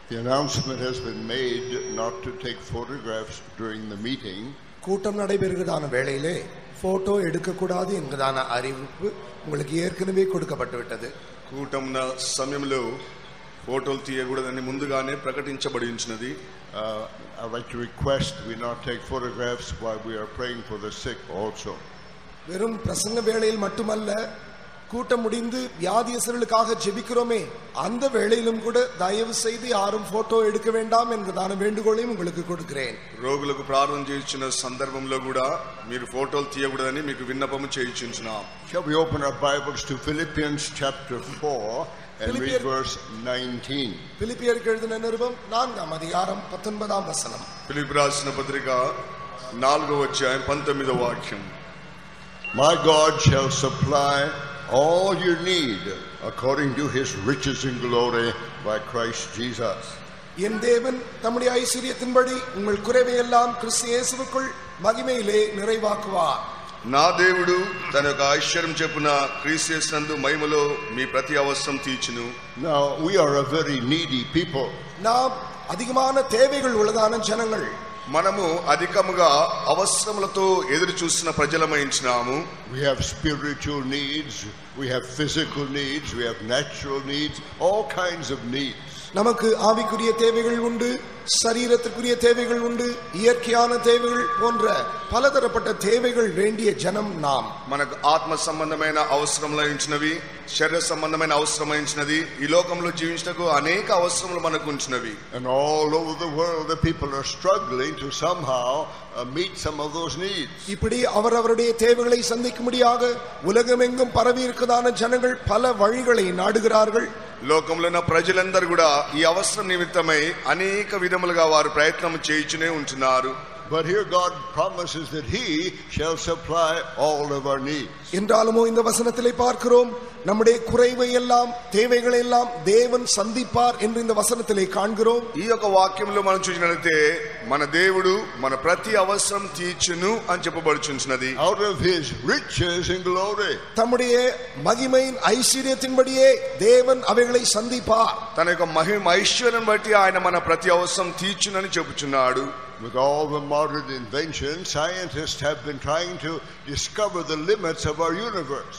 The announcement has been made not to take photographs during the meeting. கூட்டம் நடைபெறுகிறதான வேளையிலே photo எடுக்கக்கூடாது என்கிறதான அறிவிப்பு உங்களுக்கு ஏற்கனவே கொடுக்கப்பட்டு விட்டது. కూటమున సమయంలో ఫోటోలు తీయకూడదని ముందుగానే ప్రకటించబడి ఉన్నది. I'd like to request we not take photographs while we are praying for the sick also. வெறும் பிரசங்க வேளையில் மட்டுமல்ல, கூட்டம் முடிந்து வியாதியஸ்தர்களுக்காக ஜெபிக்கிறோமே அந்த வேளையிலும் கூட தயவு செய்து யாரும் போட்டோ எடுக்க வேண்டாம் என்கிறதான வேண்டுகோளையும் உங்களுக்கு கொடுக்கிறேன். రోగులకు ప్రార్థన చేయించిన సందర్భంలో కూడా మీరు ఫోటోలు తీయకూడదని మీకు విన్నపము చేయించున్నాం. Shall we open our Bibles to Philippians chapter 4 and read verse 19. பிலிப்பியருக்கு எழுதின நிருபம் 4ஆம் அதிகாரம் 19ஆம் வசனம். ఫిలిప్పీ రాసిన పత్రిక 4వ అధ్యాయం 19వ వాక్యం. My God shall supply all your need according to his riches in glory by Christ Jesus. என் தேவன் தம்முடைய ஐஸ்வரியத்தின்படி உங்கள் குறைவை எல்லாம் கிறிஸ்து இயேசுவுக்குள் மகிமையிலே நிறைவாக்குவார். నా దేవుడు తన యొక్క ఐశ్వర్యం చెప్పున క్రీస్తు యేసునందు మహిమలో మీ ప్రతి అవసరం తీర్చును. Now we are a very needy people. நாம் அதிகமான தேவைகள் உள்ளதான ஜனங்கள். మనము అధికముగా అవసరములతో ఎదురు చూస్తున్న ప్రజలమైంచినాము. We have spiritual needs, we have physical needs, we have natural needs, all kinds of needs. நமக்கு ஆவிக்குரிய தேவைகள் உண்டு, சரீரத்திற்குரிய தேவைகள் உண்டு, இயற்கையான தேவைகள் போன்ற பலதரப்பட்ட தேவைகள் வேண்டிய ஜனம் நாம். మనకు ఆత్మ సంబంధమైన అవసరములైనవి, శరీర సంబంధమైన అవసరమైనది, ఈ లోకంలో జీవించటకు అనేక అవసరములు మనకు ఉంచినవి. And all over the world the people are struggling to somehow meet some of those needs. இப்படி அவரவருடைய தேவைகளை சந்திக்கும்படியாக உலகமெங்கும் பரவி இருக்கதான ஜனங்கள் பல வழிகளை நாடுகிறார்கள். లోకంలో ఉన్న ప్రజలందరూ కూడా ఈ అవసరం నిమిత్తమై అనేక విధములుగా వారు ప్రయత్నం చేయించునే ఉంటున్నారు. But here God promises that he shall supply all of our needs. என்றாலுமோ இந்த வசனத்திலே பார்க்கிறோம், நம்முடைய குறைவை எல்லாம் தேவைகளை எல்லாம் தேவன் சந்திப்பார் என்று இந்த வசனத்திலே காண்கிறோம். ఈ యొక్క వాక్యంలో మనం చూసినట్లయితే మన దేవుడు మన ప్రతి అవసరం తీర్చును అని చెప్పబడుచున్నది. Out of his riches in glory. தம்முடைய மகிமையின் ஐஸ்வரியத்தின்படியே தேவன் அவைகளை சந்திப்பார். తన యొక్క మహిమ ఐశ్వర్యం బట్టి ఆయన మన ప్రతి అవసరం తీర్చునని చెప్పుచున్నాడు. With all the modern inventions, scientists have been trying to discover the limits of our universe.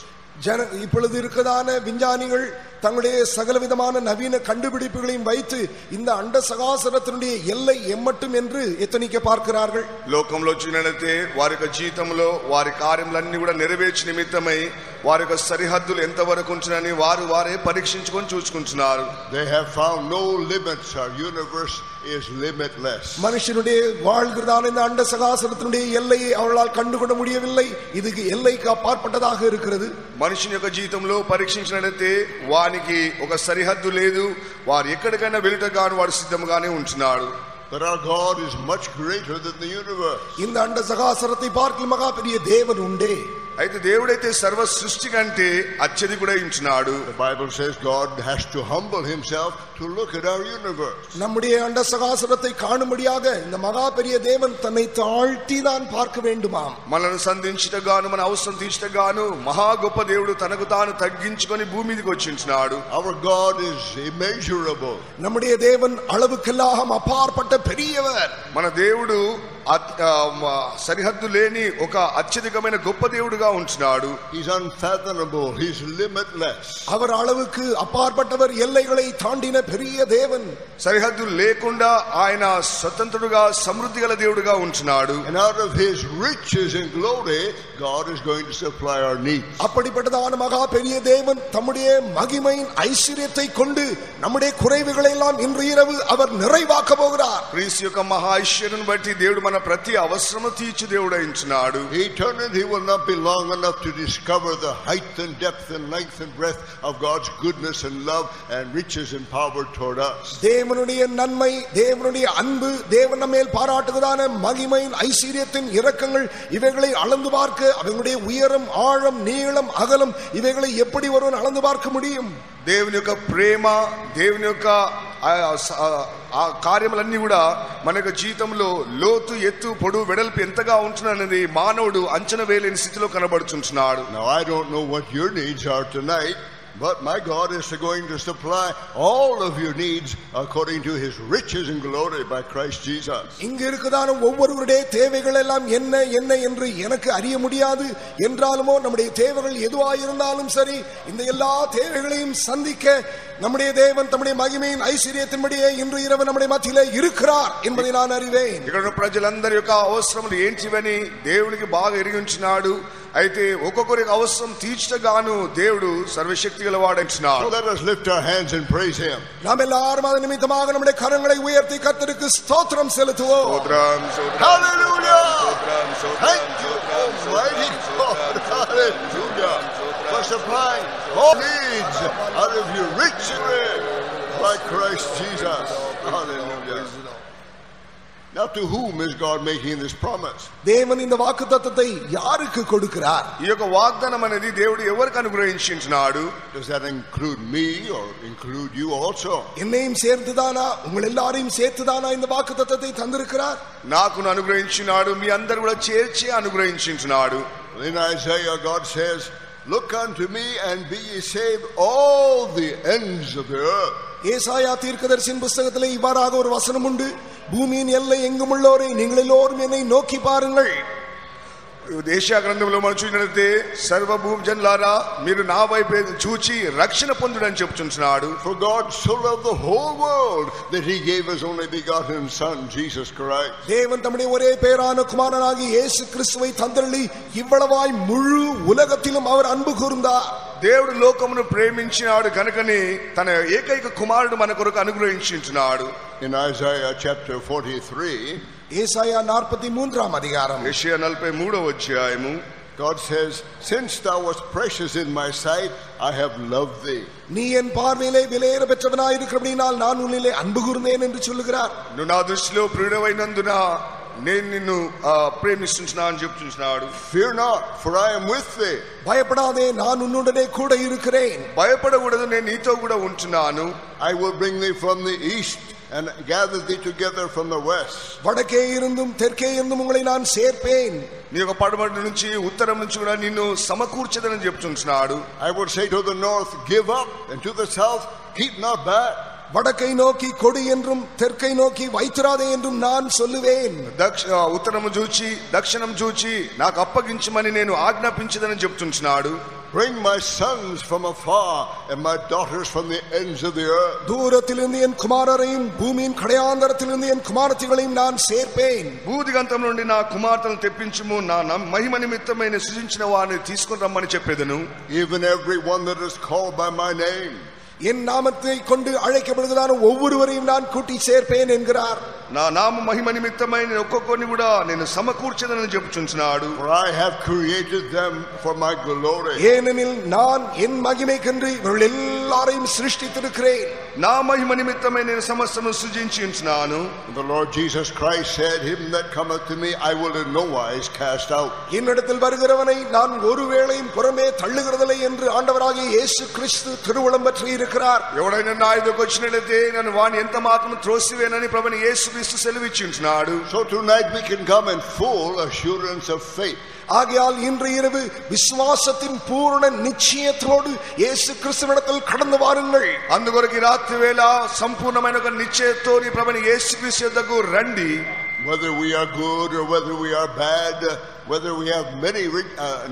இப்பொழுது இருக்கதான விஞ்ஞானிகள் தங்களுடைய சகலவிதமான நவீன கண்டுபிடிப்புகளையும் வைத்து இந்த அண்ட சகாசரத்தினுடைய எல்லை எம்மட்டும் என்று எத்தனிக்க பார்க்கிறார்கள். లోకంలో చూసినట్లయితే వారి యొక్క జీవితంలో వారి కార్యములన్నీ కూడా నెరవేర్చే నిమిత్తమై వారి యొక్క సరిహద్దులు ఎంతవరకు ఉంచునని వారే పరీక్షించుకొని చూసుకుంటున్నారు. They have found no limits. Our universe is limitless. மனுஷனுடைய வாழ்கிறதான இந்த அண்ட சகாசரத்தினுடைய எல்லையை அவர்களால் கண்டுகொள்ள முடியவில்லை. இதுக்கு எல்லைக்கு அப்பாற்பட்டதாக இருக்கிறது. మనిషిని యొక్క జీవితంలో పరీక్షించినట్లయితే వానికి ఒక సరిహద్దు లేదు. వారు ఎక్కడికైనా వెళ్ళటగాను వాడు సిద్ధంగానే ఉంటున్నాడు. But our God is much greater than the universe. இந்த அண்ட சகாசரத்தை பார்க்கிலும் மகா பெரிய தேவன் உண்டே. అయితే దేవుడైతే సర్వ సృష్టి కంటే అత్యధికుడై ఉంటున్నాడు. The Bible says God has to humble himself to look at our universe. நம்முடைய அண்ட சகாசரத்தை காணும்படியாக இந்த மகா பெரிய தேவன் தன்னை தாழ்த்தி தான் பார்க்க வேண்டுமாம். మనల్ని సంధించటగాను మన అవసరం తీర్చటగాను మహా గొప్ప దేవుడు తనకు తాను తగ్గించుకొని భూమి మీదకి వచ్చింటున్నాడు. Our God is immeasurable. நம்முடைய தேவன் அளவுக்கெல்லாம் அப்பாற்பட்ட பெரியவர். మన దేవుడు సరిహద్దు లేని ఒక అత్యధికమైన గొప్ప దేవుడుగా ఉంటున్నాడు. He's unfathomable, he's limitless. அவர் அளவுக்கு అపార్పట్టவர், ఎల్லைகளை தாண்டின பெரிய தேவன். సరిహద్దు లేకుండా ఆయన స్వతంత్రుడుగా సమృద్ధి గల దేవుడుగా ఉంటున్నాడు. And out of his riches and glory God is going to supply our needs. அப்படிப்பட்டதான மகா பெரிய தேவன் தம்முடைய மகிமையின் ஐஸ்வரியத்தை கொண்டு நம்முடைய குறைவுகளை எல்லாம் இன்று இரவு அவர் நிறைவாக்க போகிறார். క్రీస్తు యొక్క మహా ఐశ్వర్యం బట్టి దేవుడు మన ప్రతి అవసరము తీర్చు దేవుడై ఉంటున్నాడు. Eternity will not be long enough to discover the height and depth and length and breadth of God's goodness and love and riches and power toward us. தேவனுடைய நன்மை, தேவனுடைய அன்பு, தேவன் நம்மேல் பாராட்டுவதான மகிமையின் ஐஸ்வரியத்தின் இரக்கங்கள் இவைகளை அளந்து பார்க்க, அவங்களுடைய உயரம், ஆழம், நீளம், அகலம் இவைகளை எப்படி ஒருவன் அளந்து பார்க்க முடியும்? దేవుని యొక్క ప్రేమ, దేవుని యొక్క ఆ కార్యములన్నీ కూడా మన యొక్క జీవితంలో లోతు, ఎత్తు, పొడవు, వెడల్పు ఎంతగా ఉంటున్నది మానవుడు అంచనా వేయలేని స్థితిలో కనబడుచుంటున్నాడు. Now I don't know what your needs are tonight. But my God is going to supply all of your needs according to his riches and glory by Christ Jesus. இங்க இருக்குதான ஒவ்வொருவருடைய தேவைகள் எல்லாம் என்ன என்ன என்று எனக்கு அறிய முடியாது என்றாலுமோ நம்முடைய தேவைகள் எதுவாக இருந்தாலும் சரி இந்த எல்லா தேவைகளையும் சந்திக்க நம்முடைய தேவன் தம்முடைய மகிமையின் ஐஸ்வரியத்தின்படியே இன்று இரவு நம்முடைய மத்தியிலே இருக்கிறார் என்பதை நான் அறிவேன். ఇక్కడ ప్రజలందరి యొక్క అవసరములు ఏంటివని దేవునికి బాగా ఎరిగించినాడు. అయితే ఒక్కొక్కరికి అవసరం తీర్చగాను దేవుడు సర్వశక్తి గలవాడంటున్నాడు. So let us lift our hands and praise him. நாம் எல்லாரும் அது நிமித்தமாக நம்முடைய கரங்களை உயர்த்தி கர்த்தருக்கு ஸ்தோத்திரம் செலுத்துவோம். స్తోత్రం స్తోత్రం. Hallelujah. స్తోత్రం స్తోత్రం. Thank you, Almighty God. Hallelujah. For supplying all needs out of your richly by Christ Jesus. Hallelujah. Now to whom is God making this promise? தேவன் இந்த வாக்குத்தத்தத்தை யாருக்கு கொடுக்கிறார்? ఈ యొక్క వాగ్దానం అనేది దేవుడు ఎవరికి అనుగ్రహించినాడు? Does that include me or include you also? என்னையும் சேர்த்துதானா உங்கள் எல்லாரையும் சேர்த்துதானா இந்த வாக்குத்தத்தத்தை தந்திருக்கிறார்? నాకు అనుగ్రహించినాడు, మీ అందరు కూడా చేర్చి అనుగ్రహించినాడు. In Isaiah God says, look unto me and be ye saved all the ends of the earth. ஏசாயா தீர்க்கதரிசியின் புத்தகத்திலே இவ்வாறாக ஒரு வசனம் உண்டு. பூமியின் எல்லை எங்கும் உள்ளோரே நீங்கள் எல்லோரும் என்னை நோக்கி பாருங்கள். ఏషియా గ్రంథంలో మనం చూసినట్లయితే సర్వభూమి జనులారా మీరు నా వైపు చూచి రక్షణ పొందుడని చెప్తున్నాడు. For God so loved the whole world that he gave his only begotten son Jesus Christ. தேவன் தம்முடைய ஒரே பேரான குமாரனாகிய இயேசு கிறிஸ்துவை தந்தருளி இவ்வளவாய் முழு உலகத்திலும் அவர் அன்பு கூர்ந்தார். దేవుడు లోకమును ప్రేమించినాడు కనుకనే తన ఏకైక కుమారుడు మన కొరకు అనుగ్రహించినాడు. In Isaiah chapter 43, ஏசாயா 43ஆம் அதிகாரம், యెషయా 43వ అధ్యాయము, God says, since thou wast precious in my sight, I have loved thee. நீ என் பார்வையிலே விலையேற பெற்றவனாய் இருக்கிறபடியால் நான் உன்னிலே அன்பு கூர்ந்தேன் என்று சொல்லுகிறார். నువ్వు నా దృష్టిలో ప్రియుడవైనందున నేను నిన్ను ప్రేమిస్తున్నా అని చెప్తున్నాడు. Fear not, for I am with thee. பயப்படாதே, நான் உன்னுடனே கூட இருக்கிறேன். భయపడకూడదు, నేను నీతో కూడా ఉంటున్నాను. I will bring thee from the east and gather thee together from the west. வடக்கே இருந்தும் தெற்கே இருந்தும் உங்களை நான் சேர்ப்பேன். నీ యొక్క పడమటి నుంచి ఉత్తరం నుంచి కూడా నిన్ను సమకూర్చదని చెప్తున్నాడు. I will say to the north, give up, and to the south, keep not back. வடக்கை நோக்கி கொடு என்றும் தெற்கை நோக்கி வைத்திராதே என்றும் நான் சொல்லுவேன். ఉత్తరము చూచి దక్షిణం చూచి నాకు అప్పగించమని నేను ఆజ్ఞాపించదని చెప్తున్నాడు. Bring my sons from afar and my daughters from the ends of the earth. தூரத்திலிருந்து என் குமாரரையும் பூமியின் கடையாந்தரத்திலிருந்து என் குமாரத்திகளையும் நான் சேர்ப்பேன். భూదిగంతం నుండి నా కుమార్తెలను తెప్పించుము, నా మహిమ నిమిత్తమైన సృజించిన వారిని తీసుకొని రమ్మని చెప్పేదను. Even every one that is called by my name. என் நாமத்தை கொண்டு அழைக்கப்படுகிறான ஒவ்வொருவரையும் நான் கூட்டி சேர்ப்பேன் என்கிறார். నా నామ మహిమ నిమిత్తమై ఒక్కొక్కరిని కూడా నేను సమకూర్చదని చెప్తున్నాడు. For I have created them for my glory. ஏனெனில் நான் என் மகிமைக்கென்று இவர்கள் எல்லாரையும் சிருஷ்டித்திருக்கிறேன். నా మహిమ నిమిత్తమై నేను సమస్తము సృజించి ఉంచున్నాను. The Lord Jesus Christ said, him that cometh to me I will in no wise cast out. என்னிடத்தில் வருகிறவனை நான் ஒருவேளையும் புறமே தள்ளுகிறதில்லை என்று ஆண்டவராகிய இயேசு கிறிஸ்து திருவுளம் பற்றி இருக்கிறார். ఎవడైనా నా ఎదురుకు వచ్చినట్లయితే నేను వాని ఎంత మాత్రం త్రోసివేనని ప్రభువైన యేసు క్రీస్తు సెలవిచ్చి ఉంటున్నాడు. So tonight we can come in full assurance of faith. ஆகையால் இன்று இரவு விசுவாசத்தின் பூரண நிச்சயத்தோடு இயேசு கிறிஸ்துவிடத்தில் கடந்து வாருங்கள். అందుకొరకు రాత్రి వేళ సంపూర్ణమైన ఒక నిశ్చయతో ప్రభువైన యేసు క్రీస్తు యొద్దకు రండి. Whether we are good or whether we are bad, whether we have many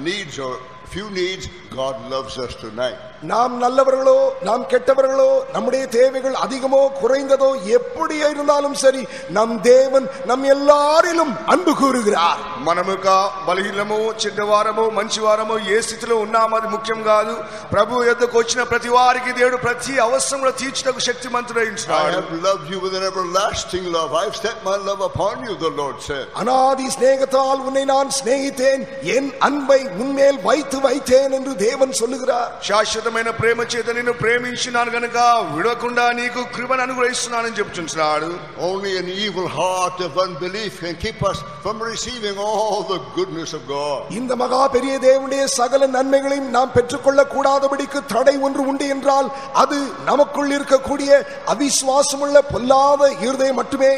needs or few needs, God loves us tonight. நாம் நல்லவர்களோ நாம் கெட்டவர்களோ நம்முடைய தேவைகள் அதிகமோ குறைந்ததோ எப்படி இருந்தாலும் சரி நம் தேவன் நம் எல்லாரிலும் அன்பு கூறுகிறார். మనముక బలహీనమో చెడ్డవారమో మంచివారమో ఏ స్థితిలో ఉన్నామో అది ముఖ్యం కాదు. ప్రభు యొద్దకు వచ్చిన ప్రతి వారికి దేవుడు ప్రతి అవసరంలో తీర్చుటకు శక్తిమంతుడై ఉన్నాడు. I have loved you with an everlasting love. I have set my love upon you, the Lord said. அநாதி சிநேகத்தால் உன்னை நான் சிநேகித்தேன், என் அன்பை உன்மேல் வைத்தேன் என்று தேவன் சொல்லுகிறார். శాశ్వతమైన ప్రేమ చేత నిన్ను ప్రేమించినాను గనుక విడవకుండా నీకు కృపను అనుగ్రహిస్తున్నానని చెప్తున్నాడు. Only an evil heart of unbelief can keep us from receiving all the goodness of God. இந்த மகா பெரிய தேவனுடைய சகல நன்மைகளையும் நாம் பெற்றுக்கொள்ள கூடாதபடிக்கு தடை ஒன்று உண்டு என்றால் அது நமக்குள் இருக்கக்கூடிய அவிசுவாசமுள்ள பொல்லாத இருதயம் மட்டுமே.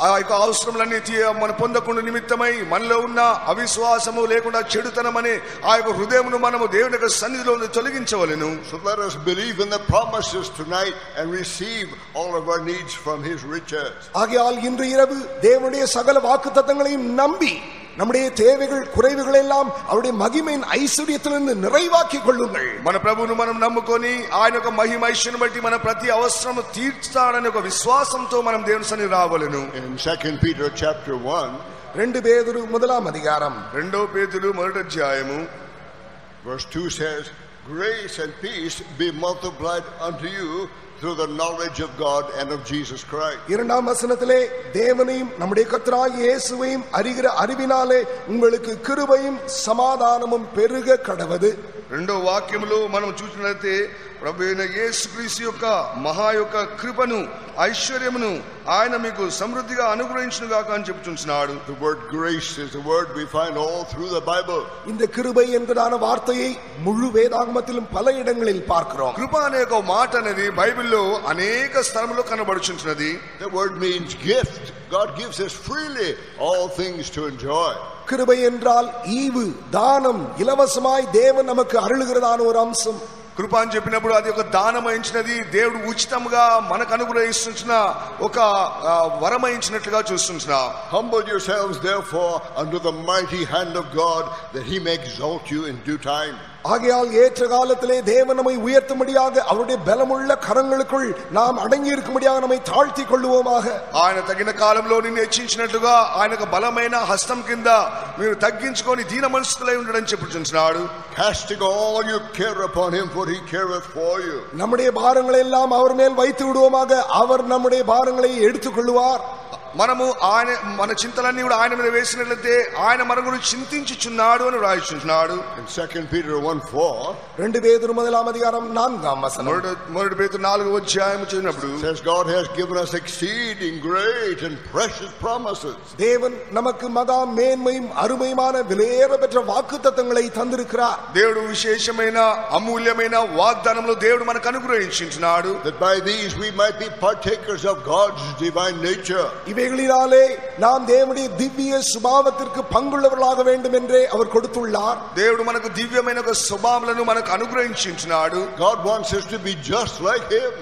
ఆ యొక్క అవసరములన్నీ మన పొందకుండా నిమిత్తమై మనలో ఉన్న అవిశ్వాసము లేకుండా చెడుతనమనే ఆ యొక్క హృదయమును మనము దేవుని యొక్క సన్నిధిలో తొలగించవలెను. So let us believe in the promises tonight and receive all of our needs from his riches. ஆகையால் இன்று இரவு தேவனுடைய சகல வாக்குத்தத்தங்களையும் நம்பி நம்முடைய தேவைகள் குறைவுகள் எல்லாம் அவருடைய மகிமையின் ஐஸ்வரியத்திலிருந்து நிறைவாக்கிக் கொள்ளுங்கள். మన ప్రభువును మనం నమ్ముకొని ఆయన యొక్క మహిమ ఐశ్వర్యం బట్టి మన ప్రతి అవసరము తీర్చుతాడనే ఒక విశ్వాసంతో మనం దేవుని సన్నిధికి రావాలెను. In 2 Peter chapter 1, 2 பேதுரு முதலாம் அதிகாரம் 2 பேతురు మొదటి అధ్యాయము verse 2 says, grace and peace be multiplied unto you through the knowledge of God and of Jesus Christ. இரண்டாம் வசனத்திலே தேவனையும் நம்முடைய கர்த்தராகிய இயேசுவையும் அறிகிற அறிவினாலே உங்களுக்கு கிருபையும் சமாதானமும் பெருக கடவது. రెండో వాక్యములో మనం చూసినట్లయితే ప్రభువైన యేసుక్రీస్తు యొక్క మహా యొక్క కృపను ఐశ్వర్యమును ఆయన మీకు సమృద్ధిగా అనుగ్రహించునుగాక అని చెప్పుచున్నాడు. The word grace is a word we find all through the Bible. இந்த கிருபை என்கிறதான வார்த்தையை முழு வேதாகமத்திலும் பல இடங்களில் பார்க்கிறோம். కృప అనే ఒక మాట అనేది బైబిల్లో అనేక స్థలములో కనబడుచున్నది. The word means gift. God gives us freely all things to enjoy. கிருபை என்றால் ஈவு, தானம், இலவசமாய் தேவன் நமக்கு அருளுகிறதான ஒரு அம்சம். కృప అని చెప్పినప్పుడు అది ఒక దానమైంచినది, దేవుడు ఉచితంగా మనకు అనుగ్రహిస్తున్న ఒక వరమైంచినట్లుగా చూస్తున్నా. Humble yourselves therefore under the mighty hand of God, that he may exalt you in due time. ஆகையால் ஏற்ற காலத்திலே தேவன் நம்மை உயர்த்தும்படியாக அவருடைய பலமுள்ள கரங்களுக்குள் நாம் அடங்கி இருக்கும்படியாக நம்மை தாழ்த்தி கொள்ளுவோமாக. ఆయన తగిన కాలంలో నిన్ను హెచ్చించినట్లుగా ఆయనకు బలమైన హస్తం కింద మీరు తగ్గించుకొని దీన మనసులై ఉండడం చెప్పుచున్నాడు. Casting all your care upon him, for he careth for you. நம்முடைய பாரங்களை எல்லாம் அவர் மேல் வைத்து விடுவோமாக. அவர் நம்முடைய பாரங்களை எடுத்துக் கொள்ளுவார். మనము ఆయన మన చింతలన్నీ కూడా ఆయన మీద వేసినట్లయితే ఆయన మన గురించి చింతించుచున్నాడు అని రాయించున్నాడు. In 2 Peter 1:4, 2 பேதுரு முதலாம் அதிகாரம் 4ஆம் வசனம், మొదటి పేతురు 4వ అధ్యాయం చదివినప్పుడు says God has given us exceeding great and precious promises. தேவன் நமக்கு மகா மேன்மையும் அருமையான விலையேற பெற்ற வாக்குத்தத்தங்களை தந்திருக்கிறார். దేవుడు విశేషమైన అమూల్యమైన వాగ్దానములు దేవుడు మనకు అనుగ్రహించుచున్నాడు. That by these we might be partakers of God's divine nature. இவைகளினாலே நாம் தேவனுடைய திவ்ய சுபாவத்திற்கு பங்குள்ளவர்களாக வேண்டும் என்றே அவர் கொடுத்துள்ளார். దేవుడు మనకు దివ్యమైన ఒక స్వభావములను మనకు అనుగ్రహించుచున్నాడు. God wants us to be just like him.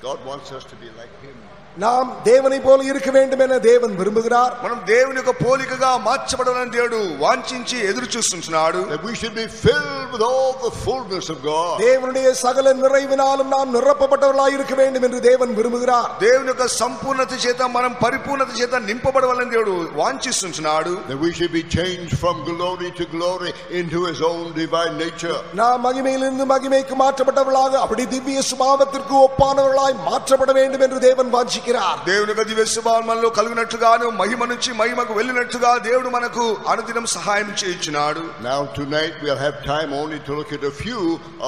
God wants us to be like him. நாம் தேவனை போல இருக்க வேண்டும் என தேவன் விரும்புகிறார். మనం దేవుని యొక్క పోలికగా మార్చబడాలని దేవుడు వాంఛించి ఎదురు చూస్తున్నాడు. That we should be filled with all the fullness of God. தேவனுடைய சகல நிறைவினாலும் நாம் நிரப்பப்பட்டவர்களாய் இருக்க வேண்டும் என்று தேவன் விரும்புகிறார். దేవుని యొక్క సంపూర్ణత చేత మనం పరిపూర్ణత చేత నింపబడవాలని దేవుడు వాంఛిస్తున్నాడు. That we should be changed from glory to glory into his own divine nature. நாம் மகிமையிலிருந்து மகிமைக்கு மாற்றப்பட்டவர்களாக அப்படி திவ்ய சுபாவத்திற்கு ஒப்பானவர்களாய் மாற்றப்பட வேண்டும் என்று தேவன் வாஞ்சிக்கிறார். దేవుని యొక్క దివ్య స్వభావం మనలో కలిగినట్లుగాను మహిమ నుంచి మహిమకు వెళ్ళినట్లుగా దేవుడు మనకు అనుదినం సహాయం చేయుచున్నాడు. Now tonight we'll have time only to look at a few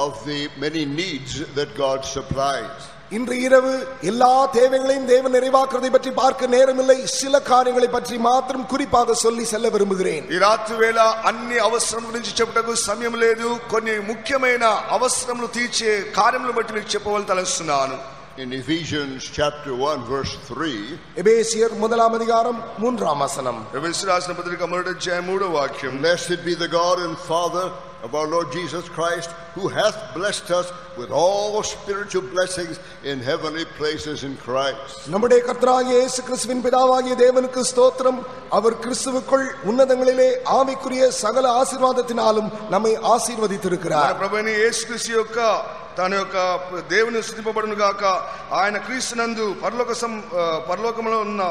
of the many needs that God supplies. இன்று இரவு எல்லா தேவைகளையும் தேவன் நிறைவாக்குவதை பற்றி பார்க்க நேரமில்லை. சில காரியங்களை பற்றி மாத்திரம் குறிப்பாக சொல்லி செல்ல விரும்புகிறேன். ఈ రాత్రి వేళ అన్ని అవసరం గురించి చెప్పుటకు సమయం లేదు. కొన్ని ముఖ్యమైన అవసరములు తీర్చే కార్యములను బట్టి మీకు చెప్పవలసి తలస్తున్నాను. In Ephesians chapter 1 verse 3, எபேசியர் முதலாம் அதிகாரம் 3ஆம் வசனம், ఎఫెసీయులకు రాసిన పత్రిక మొదటి అధ్యాయం 3వ వాక్యం, blessed be the God and Father of our Lord Jesus Christ, who hath blessed us with all spiritual blessings in heavenly places in Christ. நம்முடைய கர்த்தராகிய இயேசு கிறிஸ்துவின் பிதாவாகிய தேவனுக்கு ஸ்தோத்திரம். அவர் கிறிஸ்துவுக்குள் உன்னதங்களிலே ஆவிக்குரிய சகல ஆசீர்வாதத்தினாலும் நம்மை ஆசீர்வதித்திருக்கிறார். మన ప్రభువైన యేసుక్రీస్తు యొక్క తన యొక్క దేవుని స్తుతింపబడును గాక. ఆయన క్రీస్తునందు పరలోకములో ఉన్న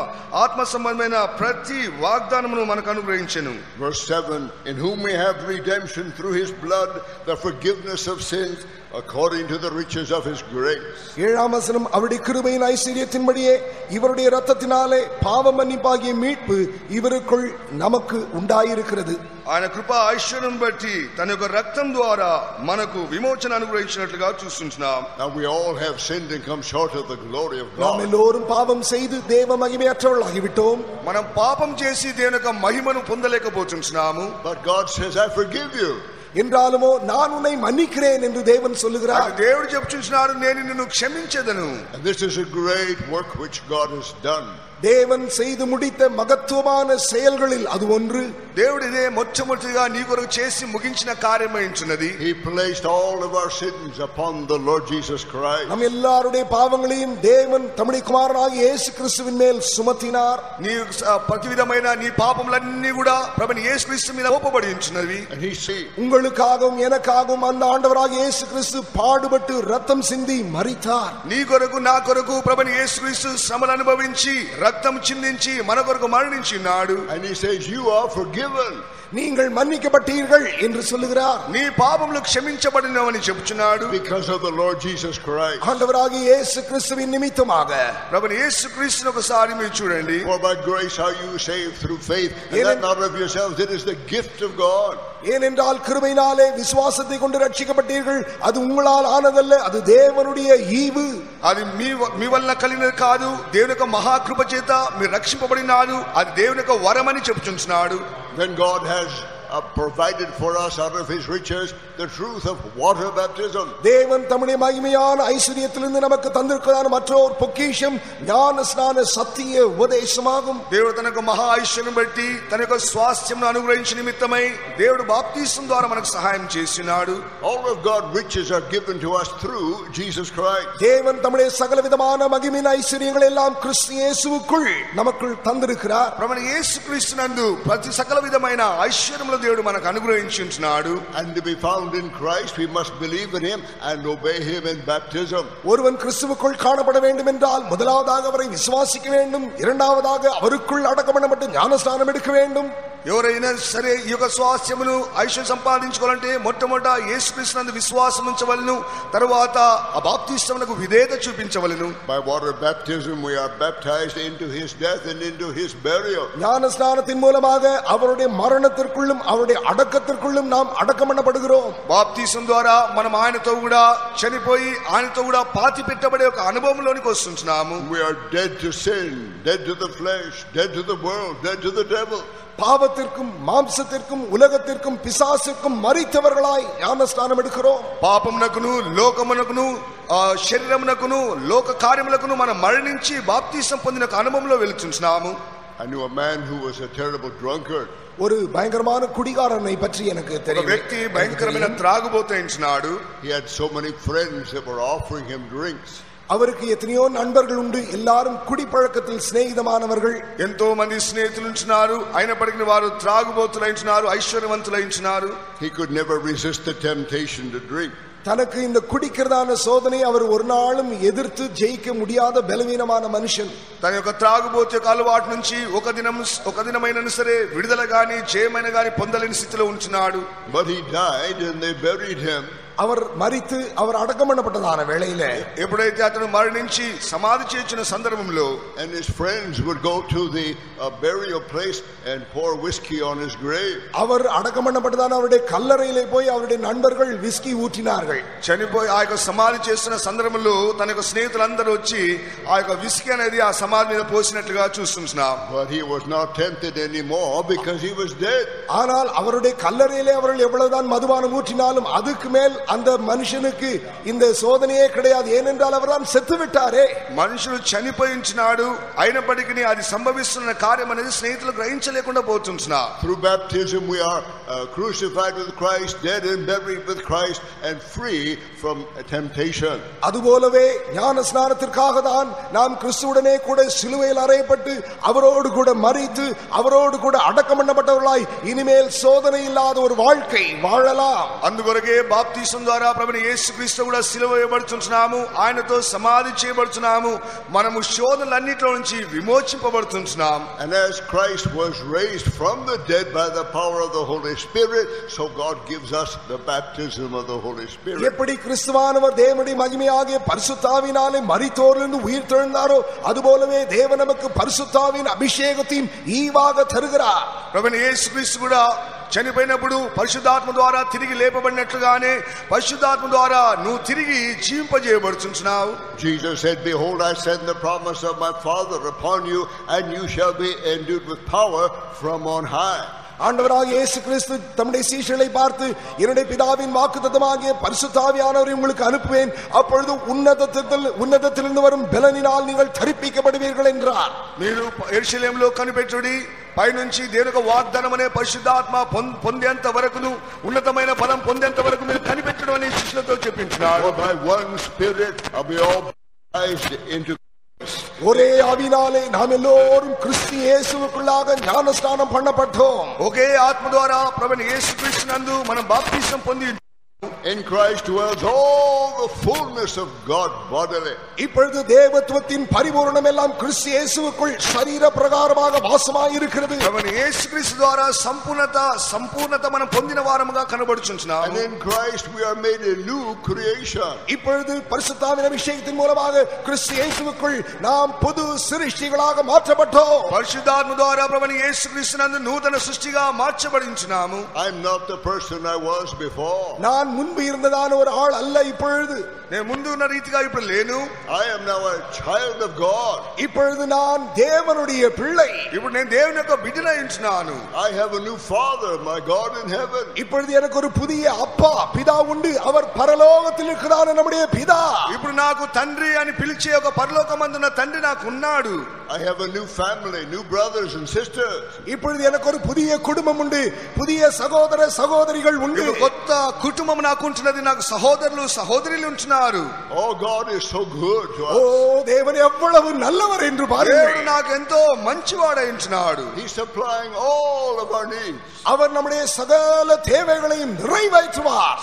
ఆత్మ సంబంధమైన ప్రతి వాగ్దానమును మనకు అనుగ్రహించెను. Verse 7, in whom we have redemption through his blood, the forgiveness of sins according to the riches of his grace. 7ஆம் வசனம், அவருடைய கிருபையின் ஐஸ்வரியத்தின்படியே இவருடைய இரத்தத்தினாலே பாவ மன்னிப்பாகிய மீட்பு இவருக்குள் நமக்கு உண்டாயிருக்கிறது. ఆయన కృప ఐశ్వర్యం బట్టి తన యొక్క రక్తం ద్వారా మనకు విమోచన అనుగ్రహించినట్లుగా చూస్తున్నాం. Now we all have sinned and come short of the glory of நாம் God. எல்லோரும் பாவம் செய்து தேவ மகிமையற்றவர்களாகிவிட்டோம். మనం పాపం చేసి దేవుని యొక్క మహిమను పొందలేకపోతున్నాము. But God says, I forgive you. என்றாலுமோ நான் உன்னை மன்னிக்கிறேன் என்று தேவன் சொல்லுகிறார். దేవుడు చెప్పుచున్నాడు, నేను నిన్ను క్షమించెదను. And this is a great work which God has done. தேவன் செய்து முடித்த மகத்துவமான செயல்களில் அது ஒன்று. దేవుడు ఇదే మొట్టమొదటిగా నీ కొరకు చేసి ముగించిన కార్యమై ఉంటున్నది. He placed all of our sins upon the Lord Jesus Christ. நம் எல்லாருடைய பாவங்களையும் தேவன் தம்முடைய குமாரனாகிய இயேசு கிறிஸ்துவின் மேல் சுமத்தினார். నీ ప్రతి విధమైన నీ పాపములన్నీ కూడా ప్రభువైన యేసుక్రీస్తు మీద మోపబడి ఉంటున్నవి. And he said, உங்களுக்காகவும் எனக்காகவும் அந்த ஆண்டவராகிய இயேசு கிறிஸ்து பாடுபட்டு ரத்தம் சிந்தி மரித்தார். నీ కొరకు నా కొరకు ప్రభువైన యేసుక్రీస్తు శ్రమలు అనుభవించి రక్తం చిందించి మన కొరకు మరణించి ఉన్నాడు. and he says, you are forgiven. நீங்கள் மன்னிக்கப்பட்டீர்கள் என்று சொல்லுகிறார். నీ పాపములు క్షమించబడినవని చెప్పుచున్నాడు. Because of the Lord Jesus Christ. ஆண்டவராகிய இயேசு கிறிஸ்துவின் நிமித்தமாக ప్రభువైన యేసుక్రీస్తును ఒకసారి మీరు చూడండి. For by grace are you saved through faith, and that not of yourselves, it is the gift of God. ஏனென்றால் கிருபையினாலே விசுவாசத்தை கொண்டு ரட்சிக்கப்பட்டீர்கள், அது உங்களால் ஆனதல்ல, அது தேவனுடைய ஈவு. అది మీ వల్ల కలిగినది కాదు, దేవుని యొక్క మహాకృప చేత మీరు రక్షింపబడినారు, అది దేవుని యొక్క వరమని చెప్పుచున్నాడు. Then God has provided for us out of his riches the truth of water baptism. தேவன் தம்முடைய மகிமையான ஐஸ்வரியத்திலிருந்து நமக்கு தந்திருக்கிறார் மற்றொரு பொக்கிஷம் ஞான ஸ்நான சத்திய உபதேசமாகும். దేవుడు తన యొక్క మహా ఐశ్వర్యం బట్టి తన యొక్క స్వాస్థ్యమును అనుగ్రహించిన నిమిత్తమై దేవుడు బాప్తిసం ద్వారా మనకు సహాయం చేస్తున్నాడు. All of God's riches are given to us through Jesus Christ. தேவன் தம்முடைய சகலவிதமான மகிமையின் ஐஸ்வரியங்களை எல்லாம் கிறிஸ்து இயேசுவுக்குள் நமக்குள் தந்திருக்கிறார். ప్రభువైన యేసుక్రీస్తునందు ప్రతి సకల విధమైన ఐశ్వర్యములను దేవుడు మనకు అనుగ్రహించి ఉంటున్నాడు. And to be found in Christ, we must believe in him and obey him in baptism. ஒருவன் கிறிஸ்துவுக்குள் காணப்பட வேண்டும் என்றால் முதலாவதாக அவரை விசுவாசிக்க வேண்டும், இரண்டாவதாக அவருக்குள் அடக்கம் பண்ணப்பட்டு ஞானஸ்நானம் எடுக்க வேண்டும். ఎవరైనా సరే ఈ యొక్క స్వాస్థ్యమును ఐశ్వర్యం సంపాదించుకోవాలంటే మొట్టమొదట యేసుక్రీస్తునందు విశ్వాసం ఉంచవలెను, తరువాత ఆ బాప్తిస్మమునకు విధేయత చూపించవలెను. By water baptism we are baptized into his death and into his burial. ஞானஸ்நானத்தின் மூலமாக அவருடைய மரணத்திற்குள்ளும் அவருடைய அடக்கத்திற்குள்ளும் நாம் அடக்கம் பண்ணப்படுகிறோம். బాప్తిసం ద్వారా మనం ఆయనతో కూడా చనిపోయి ఆయనతో కూడా పాతి పెట్టబడే ఒక అనుభవంలోనికి వస్తున్నాము. We are dead to sin, dead to the flesh, dead to the world, dead to the devil. பாவத்திற்கும் மாம்சத்திற்கும் உலகத்திற்கும் பிசாசுக்கும் மரித்தவர்களாய் ஞானஸ்நானம் எடுக்கிறோம். పాపమునకును లోకమునకును శరీరమునకును లోక కార్యములకును మనం మరణించి బాప్తిసం పొందిన అనుభవంలో వెళ్తున్నాము. I knew a man who was a terrible drunkard. ஒரு பயங்கரமான குடிகாரனை பற்றி எனக்கு தெரியும். వ్యక్తి భయంకరమైన త్రాగుబోతైనాడు. He had so many friends that were offering him drinks. அவருக்கு எத்தனையோ நண்பர்கள் உண்டு, எல்லாரும் குடிப்பழக்கத்தில் சிநேகிதமானவர்கள். ఎంతో మంది స్నేహితులు ఉంటున్నారు, అయినప్పటికీ వారు త్రాగుబోతులైంటున్నారు, ఐశ్వర్యవంతులైంటున్నారు. He could never resist the temptation to drink. தனக்கு இந்த குடிக்கிறதான சோதனை அவர் ஒரு நாளும் எதிர்த்து ஜெயிக்க முடியாத பலவீனமான மனுஷன். తన యొక్క త్రాగుబోతు యొక్క అలవాటు నుంచి ఒక దినమైనా సరే విడుదల గాని జయమైన గాని పొందలేని స్థితిలో ఉంటున్నాడు. But he died and they buried him. அவர் மரித்து அவர் அடக்கம் பண்ணப்பட்டதான வேளையிலே ఎప్పుడైతే అతను మరణించి సమాధి చేసిన సందర్భంలో and his friends would go to the burial place and pour whiskey on his grave. அவர் அடக்கம் பண்ணப்பட்டதான அவருடைய கல்லறையிலே போய் அவருடைய நண்பர்கள் விஸ்கி ஊற்றினார்கள். చనిపోయి ఆ యొక్క సమాధి చేస్తున్న సందర్భంలో తన యొక్క స్నేహితులందరూ వచ్చి ఆ యొక్క విస్కీ అనేది ఆ సమాధి మీద పోసినట్లుగా చూస్తున్నాం. But he was not tempted anymore because he was dead. ஆனால் அவருடைய கல்லறையிலே அவர்கள் எவ்வளவுதான் மதுபானம் ஊற்றினாலும் அதுக்கு மேல் அந்த மனுஷனுக்கு இந்த சோதனையே கிடையாது. ஏனென்றால் அவர்தான் செத்து விட்டாரே. మనుషుడు చనిపోయించినాడు, అయినప్పటికీ అది సంభవిస్తున్న కార్యం అనేది స్నేహితులు గ్రహించలేకుండా పోతున్నారు. Through baptism we are crucified with Christ, dead and buried with Christ, and free from temptation. அதுபோலவே ஞான ஸ்நானத்திற்காக தான் நாம் கிறிஸ்துவுடனே கூட சிலுவையில் அறையப்பட்டு அவரோடு கூட மரித்து அவரோடு கூட அடக்கம் பண்ணப்பட்டவர்களாய் இனிமேல் சோதனை இல்லாத ஒரு வாழ்க்கை வாழலாம். అందుకొరకే బాప్తిసం ద్వారా ప్రభువైన యేసుక్రీస్తు కూడా సిలువ వేయబడుచున్నాము, ఆయనతో సమాధి చేయబడుచున్నాము, మనము శోధనలన్నిటిలో నుంచి విమోచింపబడుచున్నాం. And as Christ was raised from the dead by the power of the Holy Spirit, so God gives us the baptism of the Holy Spirit. எப்படி கிறிஸ்துவானவர் தேவனுடைய மகிமையாகிய பரிசுத்தாவினாலே மரித்தோரிலிருந்து உயிர் தெழுந்தாரோ அதுபோலவே தேவன் நமக்கு பரிசுத்தாவின் அபிஷேகத்தையும் ஈவாக தருகிறார். ప్రభువైన యేసుక్రీస్తు కూడా చనిపోయినప్పుడు పరిశుద్ధాత్మ ద్వారా తిరిగి లేపబడినట్లుగానే పరిశుద్ధాత్మ ద్వారా నువ్వు తిరిగి జీవింపజేయబడుచున్నావు. Jesus said, behold, I send the promise of my Father upon you, and you shall be endued with power from on high. ஆண்டவராகிய இயேசு கிறிஸ்து தம்முடைய சீஷர்களை பார்த்து, என்னுடைய பிதாவின் வாக்குத்தத்தமாகிய பரிசுத்த ஆவியானவரை உங்களுக்கு அனுப்புவேன், அப்பொழுது ఉన్నతத்திலிருந்து வரும் பலனினால் நீங்கள் தரிப்பிக்கப்படுவீர்கள் என்றார். మీరు యెరూషలేములో కనిపెట్టుడి, పైనుంచి దేవుని యొక్క వాగ్దానం అనే పరిశుద్ధాత్మ పొందేంత వరకును, ఉన్నతమైన ఫలం పొందేంత వరకు మీరు కనిపెట్టడం అని శిష్యులతో చెప్పించున్నాడు. By one spirit we all baptized into ஒரே ஆவினாலே நாம் எல்லோரும் கிறிஸ்து இயேசுவுக்குள்ளாக ஞானஸ்நானம் பண்ணப்பட்டோம். ఒకే ఆత్మ ద్వారా ప్రభువైన యేసుక్రీస్తు నందు మనం బాప్తిసం పొంది in Christ dwells all the fullness of God bodily. இப்பொழுது தேவத்துவத்தின் பரிபூரணம் எல்லாம் கிறிஸ்து இயேசுவுக்குள் சரீர பிரகாரமாக வாசமாய் இருக்கிறது. ప్రభువైన యేసుక్రీస్తు ద్వారా సంపూర్ణత మనం పొందిన వారముగా కనబడుచున్నాము. And in Christ we are made a new creation. இப்பொழுது பரிசுத்த ஆவியின் அபிஷேகத்தின் மூலமாக கிறிஸ்து இயேசுவுக்குள் நாம் புது சிருஷ்டிகளாக மாற்றப்பட்டோம். పరిశుద్ధాత్మ ద్వారా ప్రభువైన యేసుక్రీస్తు నందు నూతన సృష్టిగా మార్చబడించున్నాము. I am not the person I was before. நான் முன்பு இருந்ததான ஒரு ஆள் அல்ல இப்பொழுது. నేను ముందు ఉన్న రీతిగా ఇప్పుడు లేను. I am now a child of God. இப்பொழுது நான் தேவனுடைய பிள்ளை. ఇప్పుడు నేను దేవుని యొక్క బిడ్డనై ఉంటున్నాను. I have a new father, my God in heaven. இப்பொழுது எனக்கு ஒரு புதிய அப்பா பிதா உண்டு, அவர் பரலோகத்தில் இருக்கிறார், நம்முடைய பிதா. ఇప్పుడు నాకు తండ్రి అని పిలిచే ఒక పరలోకమందున్న తండ్రి నాకు ఉన్నాడు. I have a new family, new brothers and sisters. இப்பொழுது எனக்கு ஒரு புதிய குடும்பம் உண்டு, புதிய சகோதர சகோதரிகள் உண்டு. కొత్త కుటుంబం నాకు ఉంటున్నది, నాకు సహోదరులు సహోదరులు ఉంటున్నారు. Oh, God is so good to us. ఓ దేవుడు ఎவ்வளவு நல்லவர் என்று பாருங்கள். దేవుడు నాకు ఎంతో మంచివాడై ఉంటున్నాడు. He is supplying all of our needs. அவர் நம்முடைய சகல தேவைகளையும் நிறைவேற்றுவார்.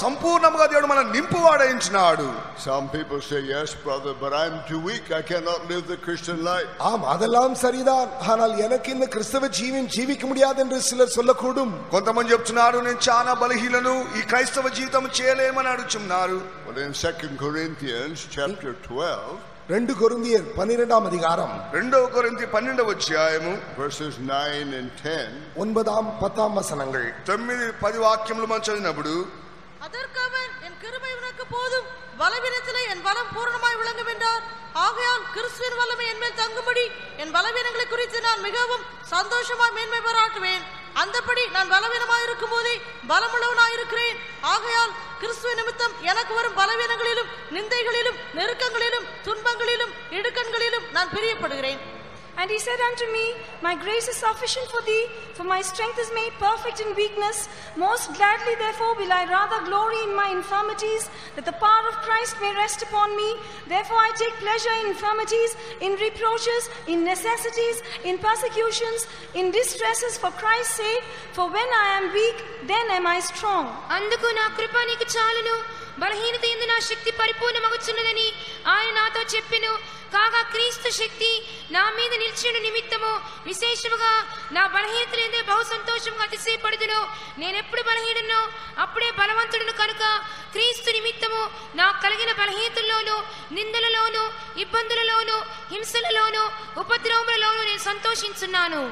సంపూర్ణంగా దేవుడు మన నింపువాడై ఉంటున్నాడు. Some people say, yes brother, but I'm too weak, I cannot live the Christian life. ஆம், அதெல்லாம் சரிதான், ஆனால் எனக்கு இந்த கிறிஸ்தவ ஜீவிக்க முடியாது என்று சிலர் சொல்லக்கூடும். కొంతమంది చెప్తున్నారు, నేను చాలా బలహీనను, ఈ క్రైస్తవ జీవితం చేయలేమని అడుగుచున్నారు. But in 2 Corinthians chapter 12, 2 కొరింథీయులు 12వ అధికారం 2 కొరింథీ 12వ అధ్యాయము verses 9 and 10, 9 10 వచనங்கள், 9 10 వాక్యములు మనం చదివినప్పుడు, அதற்கவர் என் கிருபை உனக்கு போதும், பலவீனத்திலே என் பலம் பூரணமாய் விளங்கும் என்றார். ஆகையால் கிறிஸ்துவின் வல்லமை என்மேல் தங்கும்படி என் பலவீனங்களை குறித்து நான் மிகவும் சந்தோஷமாய் மேன்மை பாராட்டுவேன். அந்தபடி நான் பலவீனமாய் இருக்கும் போதே பலமுள்ளவனாய் இருக்கிறேன். ஆகையால் கிறிஸ்துவ நிமித்தம் எனக்கு வரும் பலவீனங்களிலும் நிந்தைகளிலும் நெருக்கங்களிலும் துன்பங்களிலும் இடுக்கண்களிலும் நான் பிரியப்படுகிறேன். And he said unto me, my grace is sufficient for thee, for my strength is made perfect in weakness. Most gladly therefore will I rather glory in my infirmities, that the power of Christ may rest upon me. Therefore I take pleasure in infirmities, in reproaches, in necessities, in persecutions, in distresses for Christ's sake. For when I am weak, then am I strong. అందుకు నా కృప నీకు చాలును, బలహీనత యందు నా శక్తి పరిపూర్ణమగుచున్నదని ఆయన నాతో చెప్పెను. కాగా క్రీస్తు శక్తి నా మీద నిలిచిన నిమిత్తము విశేషముగా నా బలహీనతలందే బహు సంతోషంగా అతిశయపడుదును. నేనెప్పుడు బలహీననో అప్పుడే బలవంతుడును కనుక క్రీస్తు నిమిత్తము నాకు కలిగిన బలహీనతల్లోనూ నిందలలోనూ ఇబ్బందులలోనూ హింసలలోనూ ఉపద్రవములలోనూ నేను సంతోషించున్నాను.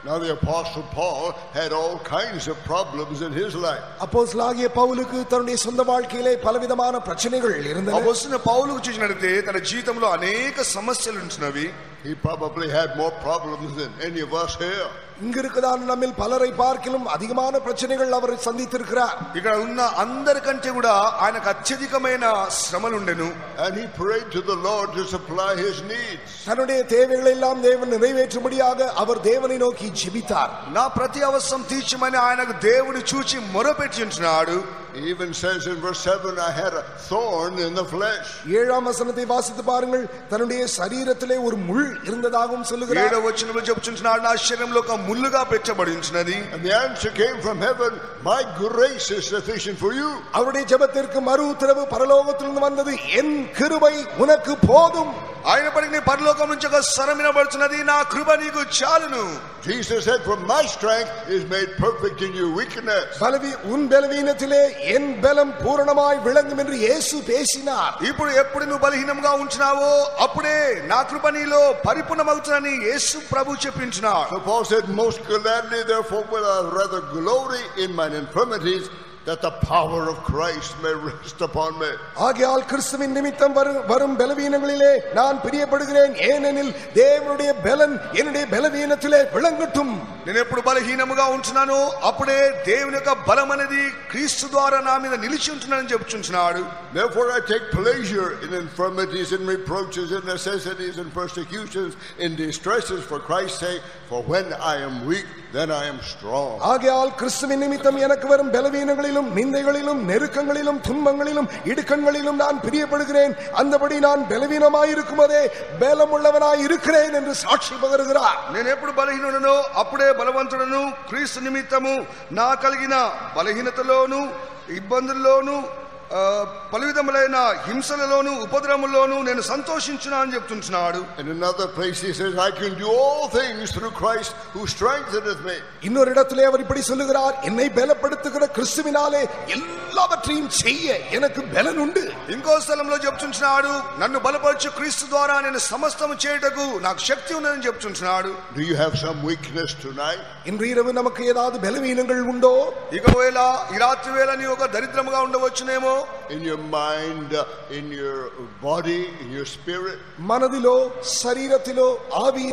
Now the apostle Paul had all kinds of problems in his life. அப்போஸ்தலனாகிய பவுலுக்கு தன்னுடைய சொந்த வாழ்க்கையிலே பலவிதமான பிரச்சனைகள் இருந்தன. అపోస్తలుడైన పౌలుకు చూసినట్లయితే తన జీవితంలో అనేక సమస్యలు ఉంటున్నవి. He probably had more problems than any of us here. இங்க இருக்கதான நம்மில் பலரை பார்க்கிலும் அதிகமான பிரச்சனைகள் அவர் சந்தித்திருக்கிறார். ఇక్కడ ఉన్న అందరికంటే కూడా ఆయనకు అత్యధికమైన శ్రమలు ఉండెను. And he prayed to the Lord to supply his needs. தன்னுடைய தேவைகளை எல்லாம் தேவன் நிறைவேற்றும்படியாக அவர் தேவனை நோக்கி ஜெபித்தார். నా ప్రతి అవసరం తీర్చమని ఆయనకు దేవుడు చూచి మొరపెట్టి ఉంటున్నాడు. He even says in verse 7, I had a thorn in the flesh. 7ஆம் வசனத்தை வாசித்து பாருங்கள். தன்னுடைய சரீரத்திலே ஒரு முள் இருந்ததாகவும் சொல்லுகிறார். 7వ వచనంలో చెప్పుచున్నాడు, నా శరీరంలో ఒక ముల్లుగా పెట్టబడి ఉంటున్నది. And the answer came from heaven, my grace is sufficient for you. அவருடைய ஜெபத்திற்கு மறு உத்தரவு பரலோகத்திலிருந்து வந்தது, என் கிருபை உனக்கு போதும். అయినప్పటికీ నీ పరలోకం నుంచి ఒక స్వరం వినబడుతున్నది, నా కృప నీకు చాలును. Jesus said, for my strength is made perfect in your weakness. உன் பலவீனத்திலே என் பலம் பூரணமாய் விளங்கும் என்று இயேசு பேசினார். ఇప్పుడు ఎప్పుడు నువ్వు బలహీనంగా ఉంటున్నావో అప్పుడే నా కృప నీలో పరిపూర్ణమవుతుందని యేసు ప్రభు చెప్పించున్నాడు. So Paul said, most gladly therefore will I rather glory in mine infirmities, that the power of Christ may rest upon me. ஆகையால் கிறிஸ்துவின் நிமித்தம் வரும் பலவீனங்களிலே நான் பிரியப்படுகிறேன், ஏனெனில் தேவனுடைய பலன் என்னுடைய பலவீனத்திலே விளங்கட்டும். నేను ఎప్పుడు బలహీనముగా ఉంటున్నానో అప్పుడే దేవుని యొక్క బలం అనేది క్రీస్తు ద్వారా నా మీద నిలిచి ఉంటున్నానని చెప్పుచున్నాడు. Therefore I take pleasure in infirmities, in reproaches, in necessities, in persecutions, in distresses for Christ's sake, for when I am weak, then I am strong. ஆகையால் கிறிஸ்துவின் நிமித்தம் எனக்கு வரும் பலவீனங்களிலும் நிந்தைகளிலும் நெருக்கங்களிலும் துன்பங்களிலும் இடுக்கண்களிலும் நான் பிரியப்படுகிறேன், அந்தபடி நான் பலவீனமாயிருக்கும்போதே பலமுள்ளவனாய் இருக்கிறேன் என்று சாட்சி பகருகிறார். నేను ఎప్పుడు బలహీనుడనో అప్పుడే బలవంతుడను. క్రీస్తు నిమిత్తము నా కలిగిన బలహీనతలోను ఇబ్బందుల్లోను పలు విధములైన హింసలలోను ఉపద్రవములోను నేను సంతోషించునా అని చెప్తున్నాడు. In another place he says, I can do all things through Christ who strengtheneth me. இன்னொரு இடத்திலே அவர் இப்படி சொல்லுகிறார், என்னை பலப்படுத்துகிற கிறிஸ்துவினாலே எல்லாவற்றையும் செய்ய எனக்கு பலன் உண்டு. ఇంకో స్థలంలో చెప్తున్నాడు, నన్ను బలపరచు క్రీస్తు ద్వారా నేను సమస్తము చేయుటకు నాకు శక్తి ఉన్నదని చెప్తున్నాడు. Do you have some weakness tonight? இன்று இரவு நமக்கு ஏதாவது பலவீனங்கள் உண்டோ? ఇకవేళ ఈ రాత్రి వేళ నీ ఒక దరిద్రముగా ఉండవచ్చునేమో. In your mind, in your body, in your spirit. మనదిలో, శరీరத்திலோ, ఆవి,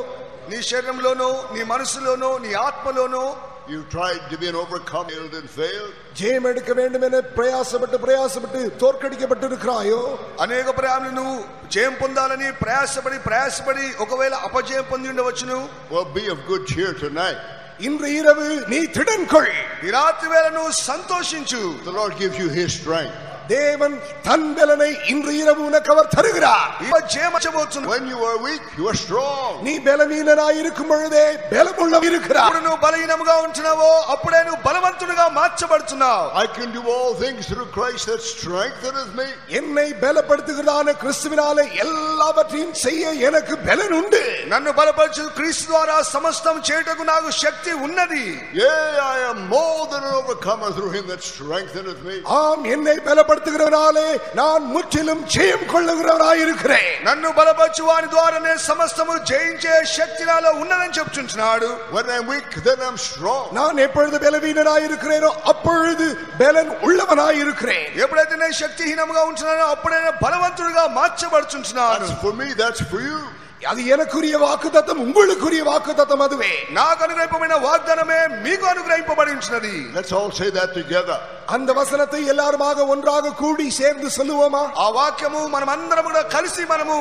నీ శరీరంలోనో నీ మనసులోనో నీ ఆత్మలోనో You tried to be an overcomer and failed. ஜெயம் எடுக்க வேண்டும் என பிரயாசப்பட்டு தோற்கடிக்கப்பட்டிருக்கிறாயோ? అనేక ప్రయాణాలు నువ్వు జయం పొందాలని ప్రయాసపడి ఒకవేళ అపజయం పొంది ఉండవచ్చును. Well, be of good cheer tonight. இன்று இரவு நீ திடன் கொள். ఈ రాత్రి వేళ నువ్వు సంతోషించు. The Lord gives you His strength. தேவன் தன் பலனை இன்று இரவு உனக்கு அவர் தருகிறார். When you are weak, you are strong. நீ பலவீனனாய் இருக்கும் பொழுதே பலமுள்ளவனாய் இருக்கிறாய். ఇప్పుడు నువ్వు బలహీనముగా ఉంటున్నావో అప్పుడే నువ్వు బలవంతుడిగా మార్చబడుతున్నావు. I can do all things through Christ that strengtheneth me. என்னை பலப்படுத்துகிறான கிறிஸ்துவினாலே எல்லாவற்றையும் செய்ய எனக்கு பலன் உண்டு. నన్ను బలపరచు క్రీస్తు ద్వారా సమస్తం చేయుటకు నాకు శక్తి ఉన్నది. Yea, I am more than an overcomer through Him that strengtheneth me. ஆம், என்னை பலப்படுத்துகிறவனாலே நான் முற்றிலும் ஜெயம் கொள்ளுகிறவனாய் இருக்கிறேன். నన్ను బలపరచు వాని ద్వారానే సమస్తము జయించే శక్తి నాలో ఉన్నదని చెప్తున్నాడు. When I'm weak, then I'm strong. நான் எப்பொழுது பலவீனனாய் இருக்கிறேனோ அப்பொழுது பலன் உள்ளவனாய் இருக்கிறேன். ఎప్పుడైతే నేను శక్తిహీనంగా ఉంటున్నానో అప్పుడే బలవంతుడిగా మార్చబడుచున్నాను. That's for me, that's for you. அது எனக்குரிய வாக்குத்தத்தம், உங்களுக்குரிய வாக்குத்தத்தம் அதுவே. నాకు అనుగ్రహింపబడిన వాగ్దానమే మీకు అనుగ్రహింపబడి ఉన్నది. Let's all say that together. அந்த வசனத்தை எல்லாருமாக ஒன்றாக கூடி சேர்ந்து சொல்லுவோமா? ఆ వాక్యము మనమందరం కూడా కలిసి మనము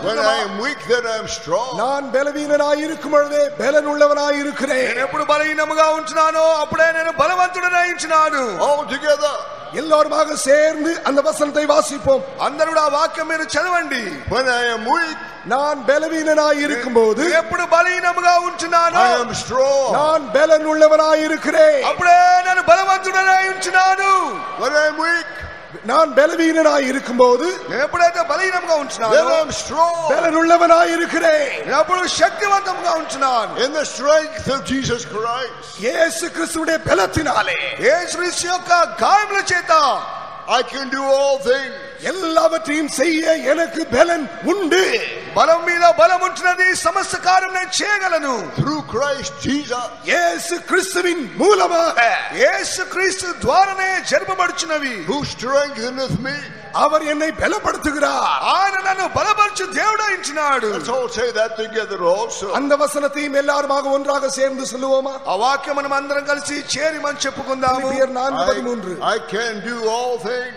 When I am weak, then I am strong. நான் பலவீனனாய் இருக்கும் பொழுதே பலன் உள்ளவனாய் இருக்கிறேன். నేను ఎప్పుడు బలహీనముగా ఉంటున్నానో అప్పుడే నేను బలవంతుడనై ఉంటున్నాను. All together. எல்லாருமாக சேர்ந்து அந்த வசனத்தை வாசிப்போம். అందరూ ఆ వాక్యం మీరు చదవండి. When I am weak, நான் பலவீனனாய் இருக்கும்போது ఎప్పుడు బలహీనముగా ఉంటున్నానో I am strong. நான் பலன் உள்ளவனாய் இருக்கிறேன். అప్పుడే నేను బలవంతుడనై ఉంటున్నాను. When I am weak, நான் பலவீனனாய் இருக்கும்போது ఎప్పుడైతే బలహీనంగా ఉంటున్నానో then I am strong. பலன் உள்ளவனாய் இருக்கிறேன். అప్పుడు శక్తివంతంగా ఉంటున్నాను. In the strength of Jesus Christ. இயேசு கிறிஸ்துவின் பலத்தினாலே, యేసుక్రీస్తు యొక్క గాయముల చేత I can do all things. எல்லாவற்றையும் செய்ய எனக்கு பலன் உண்டு. బలం మీద బలం ఉంటున్నది. సమస్త కార్యం నేను చేయగలను. Through Christ Jesus. இயேசு கிறிஸ்துவின் மூலமாக, యేసుక్రీస్తు ద్వారానే జరపబడుచున్నవి. Who strengtheneth me. அவர் என்னை பலப்படுத்துகிறார். ఆయన నన్ను బలపరచు దేవుడై ఉంటున్నాడు. Let's all say that together also. அந்த வசனத்தையும் எல்லாருமாக ஒன்றாக சேர்ந்து சொல்லுவோமா? ఆ వాక్యం మనం అందరం కలిసి చేరి మనం చెప్పుకుందాము. பிலிப்பியர் 4:13. I can do all things.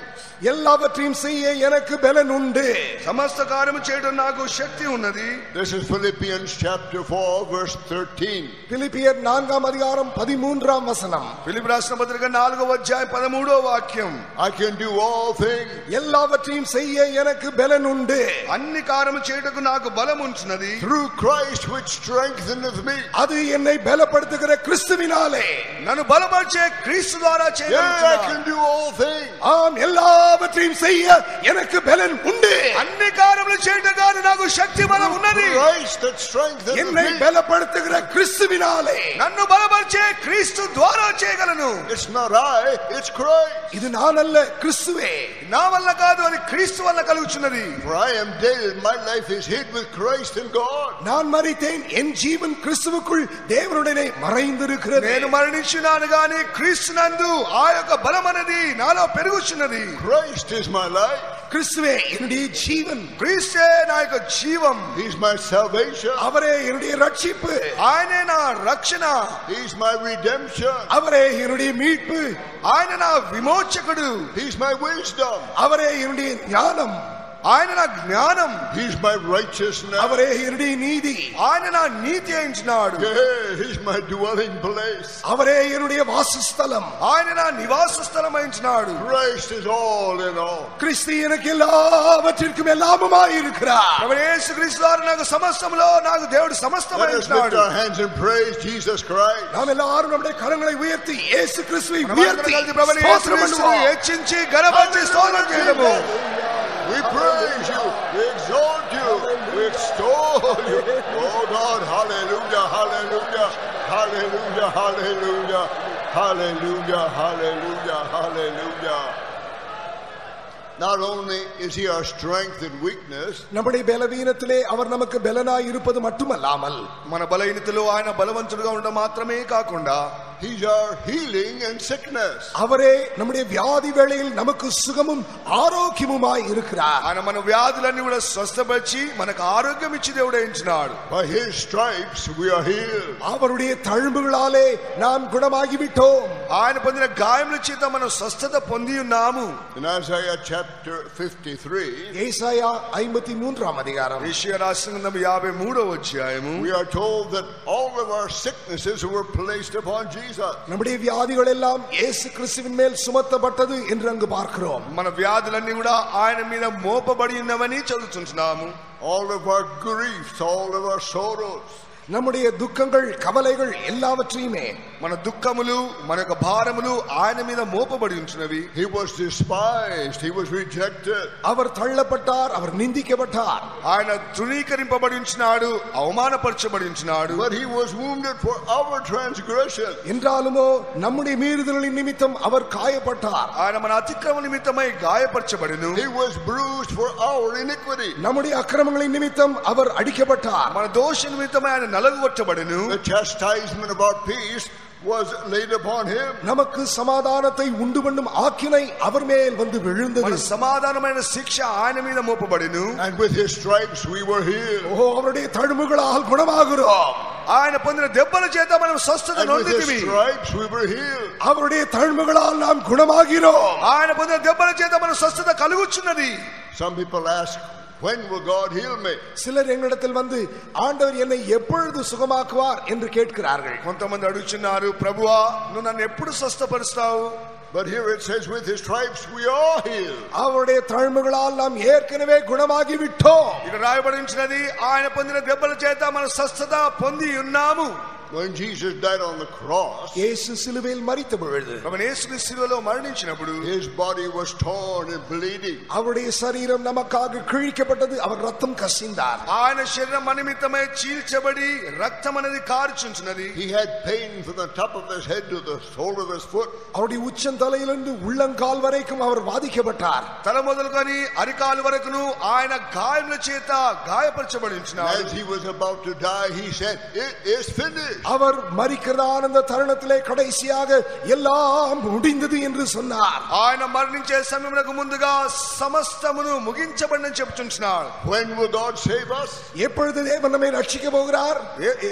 எல்லாவற்றையும் செய்ய எனக்கு பலன் உண்டு. సమస్త కార్యము చేయడం నాకు శక్తి ఉన్నది. This is Philippians chapter 4 verse 13. பிலிப்பியர் 4:13 வசனம். ఫిలిప్పీ రాసిన పత్రిక 4:13 వాక్యం. I can do all things. எல்லாவற்றையும் செய்ய எனக்கு பலன் உண்டு. అన్ని కార్యము చేయుటకు నాకు బలం ఉంటున్నది. Through Christ which strengtheneth me. அது என்னை பலப்படுத்துகிற கிறிஸ்துவினாலே. నన్ను బలపరిచే క్రీస్తు ద్వారా Yeah, I చేయగలను. can do all things. ஆம், எல்லாவற்றையும் செய்ய எனக்கு பலன் உண்டு. అన్ని కార్యములు చేయుటకు గాని నాకు శక్తి బలం ఉన్నది. Christ that strengthens என்னை me. பலப்படுத்துகிற கிறிஸ்துவினாலே. నన్ను బలపరిచే క్రీస్తు ద్వారా చేయగలను. It's not I, it's Christ. இது நான் அல்ல, கிறிஸ்துவே. నా వల్ల కాదు, అది క్రీస్తు వల్ల కలుగుచున్నది. For I am dead, my life is hid with Christ in God. நான் மரித்தேன், என் ஜீவன் கிறிஸ்துவுக்குள் தேவனுடனே மறைந்திருக்கிறது. నేను మరణించినాను గాని క్రీస్తు నందు ఆ యొక్క బలం అనేది నాలో పెరుగుచున్నది. Christ is my life. கிறிஸ்துவே என்னுடைய ஜீவன். క్రీస్తే నా యొక్క జీవం. He's my salvation. அவரே என்னுடைய ரட்சிப்பு. ఆయనే నా రక్షణ. He's my redemption. அவரே என்னுடைய மீட்பு. ఆయన నా విమోచకుడు. He's my wisdom. அவரே என்னுடைய ஞானம். ఆయన నా జ్ఞానం. He's my righteousness. அவரே என்னுடைய நீதி. ఆయన నా నీతి అయినాడు. Yeah, he's my dwelling place. அவரே என்னுடைய வாசஸ்தலம். ఆయన నా నివాస స్థలం అయినాడు. Christ is all in all. கிறிஸ்து எனக்கு எல்லாவற்றிற்கும் எல்லாமுமாய் இருக்கிறார். ప్రభువు యేసుక్రీస్తు ద్వారా నాకు సమస్తములో నాకు దేవుడు సమస్తమై Let us lift ఉన్నాడు. our hands and praise Jesus Christ. நாம் எல்லாரும் நம்முடைய கரங்களை உயர்த்தி இயேசு கிறிஸ்துவை మనమందరం உயர்த்தி కలిసి ప్రభువు ஸ்தோத்திரம் యేసుక్రీస్తుని பண்ணுவோம். హెచ్చించి ఘనపరిచి స్తోత్రం చేద్దాము. We praise you, we exalt you, we extol you. Oh God, hallelujah, hallelujah, hallelujah, hallelujah, hallelujah, hallelujah, hallelujah. Not only is he our strength and weakness, நம்முடைய பலவீனத்திலே அவர் நமக்கு பலனாய் இருப்பது மட்டுமல்லாமல் మన బలహీనతలో ఆయన బలవంతుడుగా ఉండడం మాత్రమే కాకుండా he's our healing and sickness. அவரே நம்முடைய வியாதி வேளையில் நமக்கு சுகமும் ஆரோக்கியமுமாய் இருக்கிறார். ఆయన మన వ్యాధులన్నీ కూడా స్వస్థపరిచి మనకు ఆరోగ్యం ఇచ్చి దేవుడు ఎంచినాడు. By his stripes we are healed. அவருடைய தழும்புகளாலே நாம் குணமாகிவிட்டோம். ఆయన పొందిన గాయముల చేత మనం స్వస్థత పొంది ఉన్నాము. In Isaiah chapter 53, ஏசாயா 53ஆம் அதிகாரம் యెషయా రాసిన గ్రంథం 53వ అధ్యాయము we are told that all of our sicknesses were placed upon Jesus. நம்முடைய வியாதிகள் எல்லாம் இயேசு கிறிஸ்துவின் மேல் சுமத்தப்பட்டது என்று அங்கு பார்க்கிறோம். మన వ్యాధులన్నీ కూడా ఆయన మీద మోపబడి ఉన్నవని చదువుతున్నాము. All of our griefs, all of our sorrows, நம்முடைய துக்கங்கள் கவலைகள் எல்லாவற்றையுமே మన దుఃఖములు మన యొక్క భారములు ఆయన మీద మోపబడి ఉంటున్నవి. he was despised, he was rejected. அவர் தள்ளப்பட்டார், அவர் நிந்திக்கப்பட்டார். ఆయన తృణీకరింపబడి ఉంచినాడు, అవమానపరచబడి ఉంచినాడు. But he was wounded for our transgression. என்றாலுமோ நம்முடைய மீறுதலின் நிமித்தம் அவர் காயப்பட்டார். ఆయన మన అతిక్రమ నిమిత్తమై గాయపరచబడెను. He was bruised for our iniquity. நம்முடைய அக்கிரமங்களின் நிமித்தம் அவர் அடிக்கப்பட்டார். మన దోష నిమిత్తమై ఆయన నలగొట్టబడెను. The chastisement of our peace was laid upon him. நமக்கு சமாதானத்தை உண்டு பண்ணும் ஆக்கினை அவர் மேல் வந்து விழுந்தது. మన సమాధానమైన శిక్ష ఆయన మీద మోపబడెను. And with his stripes we were healed. ஓ அவருடைய தழும்புகளால் குணமாகிறோம். ఆయన పొందిన దెబ్బల చేత మనం స్వస్థత And with his నొందితిమి. stripes we were healed. அவருடைய தழும்புகளால் நாம் குணமாகிறோம். ఆయన పొందిన దెబ్బల చేత మనం స్వస్థత కలుగుచున్నది. Some people ask, when will God heal me? சிலர் எங்களிடத்தில் வந்து ஆண்டவர் என்னை எப்பொழுது சுகமாக்குவார் என்று கேட்கிறார்கள். కొంతమంది అడుగుచున్నారు, ప్రభువా నువ్వు నన్ను ఎప్పుడు స్వస్థపరుస్తావు? But here it says, with his stripes we are healed. அவருடைய தழும்புகளால் நாம் ஏற்கனவே குணமாகி விட்டோம். ఇక్కడ రాయబడి ఉంచినది, ఆయన పొందిన దెబ్బల చేత మనం స్వస్థత పొంది ఉన్నాము. When Jesus died on the cross, இயேசு சிலுவையில் மரித்த பொழுது ప్రభువు యేసుక్రీస్తు శిలువలో మరణించినప్పుడు his body was torn and bleeding. அவருடைய சரீரம் நமக்காக கிழிக்கப்பட்டது, அவர் ரத்தம் கசிந்தார். ఆయన శరీరం మన నిమిత్తమై చీల్చబడి రక్తం అనేది కారుచుంటున్నది. He had pain from the top of his head to the sole of his foot. அவருடைய உச்சந்தலையிலிருந்து உள்ளங்கால் வரைக்கும் அவர் வாதிக்கப்பட்டார். తల మొదలుకొని అరికాలు వరకును ఆయన గాయముల చేత గాయపరచబడి ఉంటున్నాడు. As he was about to die, he said, it is finished. அவர் மரிக்கிறதான அந்த தருணத்திலே கடைசியாக எல்லாம் முடிந்தது என்று சொன்னார். ఆయన మరణించే సమయమునకు ముందుగా సమస్తమును ముగించబడినని చెప్తున్నాడు. When will God save us? எப்பொழுது தேவன் நம்மை ரட்சிக்க போகிறார்?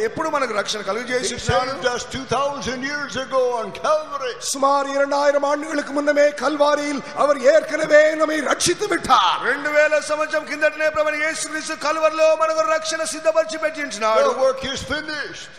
ఎప్పుడు మనకు రక్షణ He కలుగజేస్తున్నాడు? saved us 2000 years ago on Calvary. சுமார் 2000 ஆண்டுகளுக்கு முன்னமே கல்வாரியில் அவர் ஏற்கனவே நம்மை ரட்சித்து விட்டார். 2000 సంవత్సరం కిందటనే ప్రభువు యేసుక్రీస్తు కల్వరిలో మనకు రక్షణ సిద్ధపరిచి పెట్టి ఉంటున్నాడు. The work is finished.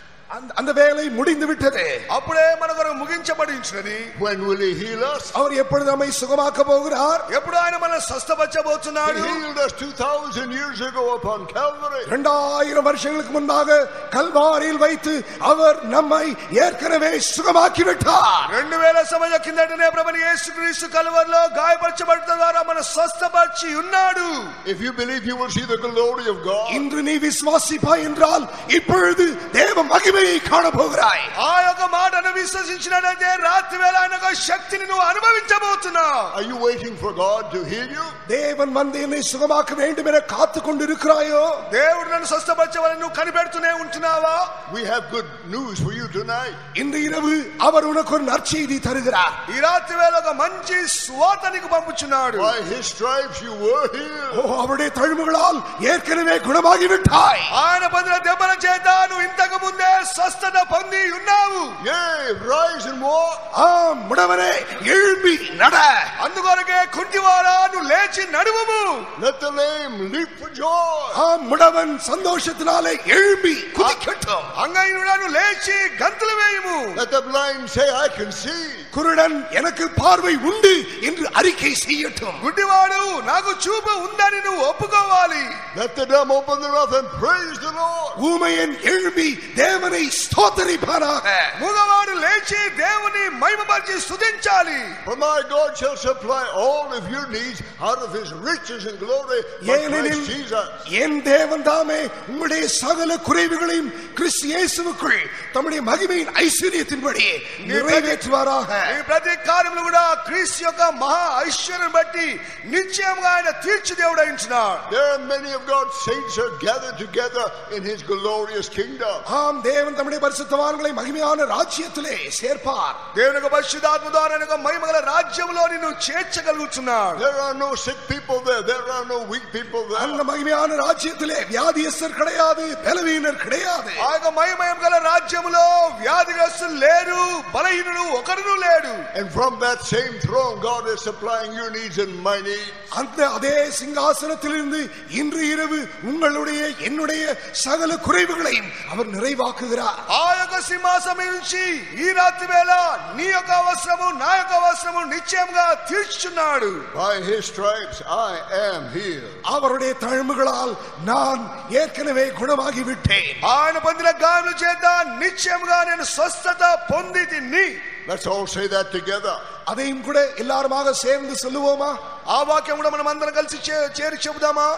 அந்த வேலை முடிந்து விட்டது. అప్పుడే మన కొరకు ముగించబడించినది. When will he heal us? அவர் எப்பொழுது நம்மை சுகமாக்க போகிறார்? ఎప్పుడు ఆయన మనల్ని స్వస్థపరచబోతున్నాడు? He healed us 2000 years ago upon Calvary. 2000 வருஷங்களுக்கு முன்பாக கல்வாரியில் வைத்து அவர் நம்மை ஏற்கனவே சுகமாக்கி விட்டார். 2000 సంవత్సరాల కిందటనే ప్రభుని యేసుక్రీస్తు కల్వరిలో గాయపరచబడటం ద్వారా మన స్వస్థపరిచి ఉన్నాడు. If you believe, you will see the glory of God. இன்று நீ விசுவாசிப்பாய் என்றால் இப்பொழுது தேவ மகிமையை காண போகிறாய். ఆ యొక్క మాటను విశ్వసించినట్లయితే రాత్రి వేళ ఆయన యొక్క శక్తిని నువ్వు అనుభవించబోతున్నావు. Are you waiting for God to heal you? தேவன் வந்து என்னை சுகமாக்க வேண்டும் என காத்துக் கொண்டிருக்கிறாயோ? దేవుడు నన్ను స్వస్థపరచవాలని నువ్వు కనిపెడుతూనే ఉంటున్నావా? We have good news for you tonight. இன்று இரவு அவர் உனக்கு ஒரு நற்செய்தி தருகிறார். ఈ రాత్రి వేళ ఒక మంచి సువార్త నీకు పంపుచున్నాడు. By his stripes you were healed. அவருடைய தழும்புகளால் ஏற்கனவே குணமாகி விட்டாய். ఆయన పొందిన దెబ్బల చేత నువ్వు ఇంతకు ముందే స్వస్థత పొంది ఉన్నావు. Yea, rise and walk. ஆம், முடவனே எழும்பி நட. అందుకొరకే కుంటివారా నువ్వు లేచి నడువుము. Let the lame leap for joy. ஆம், முடவன் சந்தோஷத்தினாலே எழும்பி குதிக்கட்டும். అంగైనుడా నువ్వు లేచి గంతులు వేయుము. Let the blind say, I can see. குருடன் எனக்கு பார்வை உண்டு என்று அறிக்கை செய்யட்டும். గుడ్డివాడు నాకు చూపు ఉందని నువ్వు ఒప్పుకోవాలి. Let the dumb open their mouth and praise the Lord. ஊமையன் எழும்பி தேவனை ஸ்தோத்திரிப்பானாக. మూగవాడు లేచి దేవుని మహిమపరిచి స్తుతించాలి. For my God shall supply all of your needs out of his riches and glory by Christ Jesus. என் தேவன் தாமே உங்களுடைய சகல குறைவுகளையும் கிறிஸ்து இயேசுவுக்குள் தம்முடைய மகிமையின் ஐஸ்வரியத்தின்படி நிறைவேற்றுவாராக. ఈ ప్రతి కార్యములు కూడా క్రీస్తు యొక్క మహా ఐశ్వర్యం బట్టి నిశ్చయంగా ఆయన తీర్చి దేవుడు అయించున్నాడు. There are many of God's saints are gathered together in his glorious kingdom. ஆம், தேவன் தம்முடைய பரிசுத்தவான்களை மகிமையான ராஜ்யத்திலே சேர்ப்பார். దేవుని యొక్క పరిశుద్ధాత్మ ద్వారా ఆయన యొక్క మహిమగల రాజ్యములో నిన్ను చేర్చగలుగుతున్నాడు. There are no sick people there. There are no weak people there. அந்த மகிமையான ராஜ்யத்திலே வியாதியஸ்தர் கிடையாது, பலவீனர் கிடையாது. ఆ యొక్క మహిమయం గల రాజ్యములో వ్యాధిగ్రస్తులు లేరు, బలహీనుడు ఒకడును లేడు. And from that same throne God is supplying your needs and my needs. அந்த அதே சிங்காசனத்திலிருந்து இன்று இரவு உங்களுடைய என்னுடைய சகல குறைவுகளையும் அவர் நிறைவாக்குகிறார். ఆ యొక్క సింహాసనం నుంచి ఈ రాత్రి వేళ నీ యొక్క అవసరము నా యొక్క అవసరము నిశ్చయంగా తీర్చుచున్నాడు. By his stripes I am healed. அவருடைய தழும்புகளால் நான் ஏற்கனவே குணமாகி விட்டேன். ఆయన పొందిన గాయముల చేత నిశ్చయంగా నేను స్వస్థత పొంది తిని. Let's all say that together. அதையும் கூட எல்லாருமாக சேர்ந்து சொல்லுவோமா? ఆ వాక్యం కూడా మనం అందరం కలిసి చేరి చెబుదామా?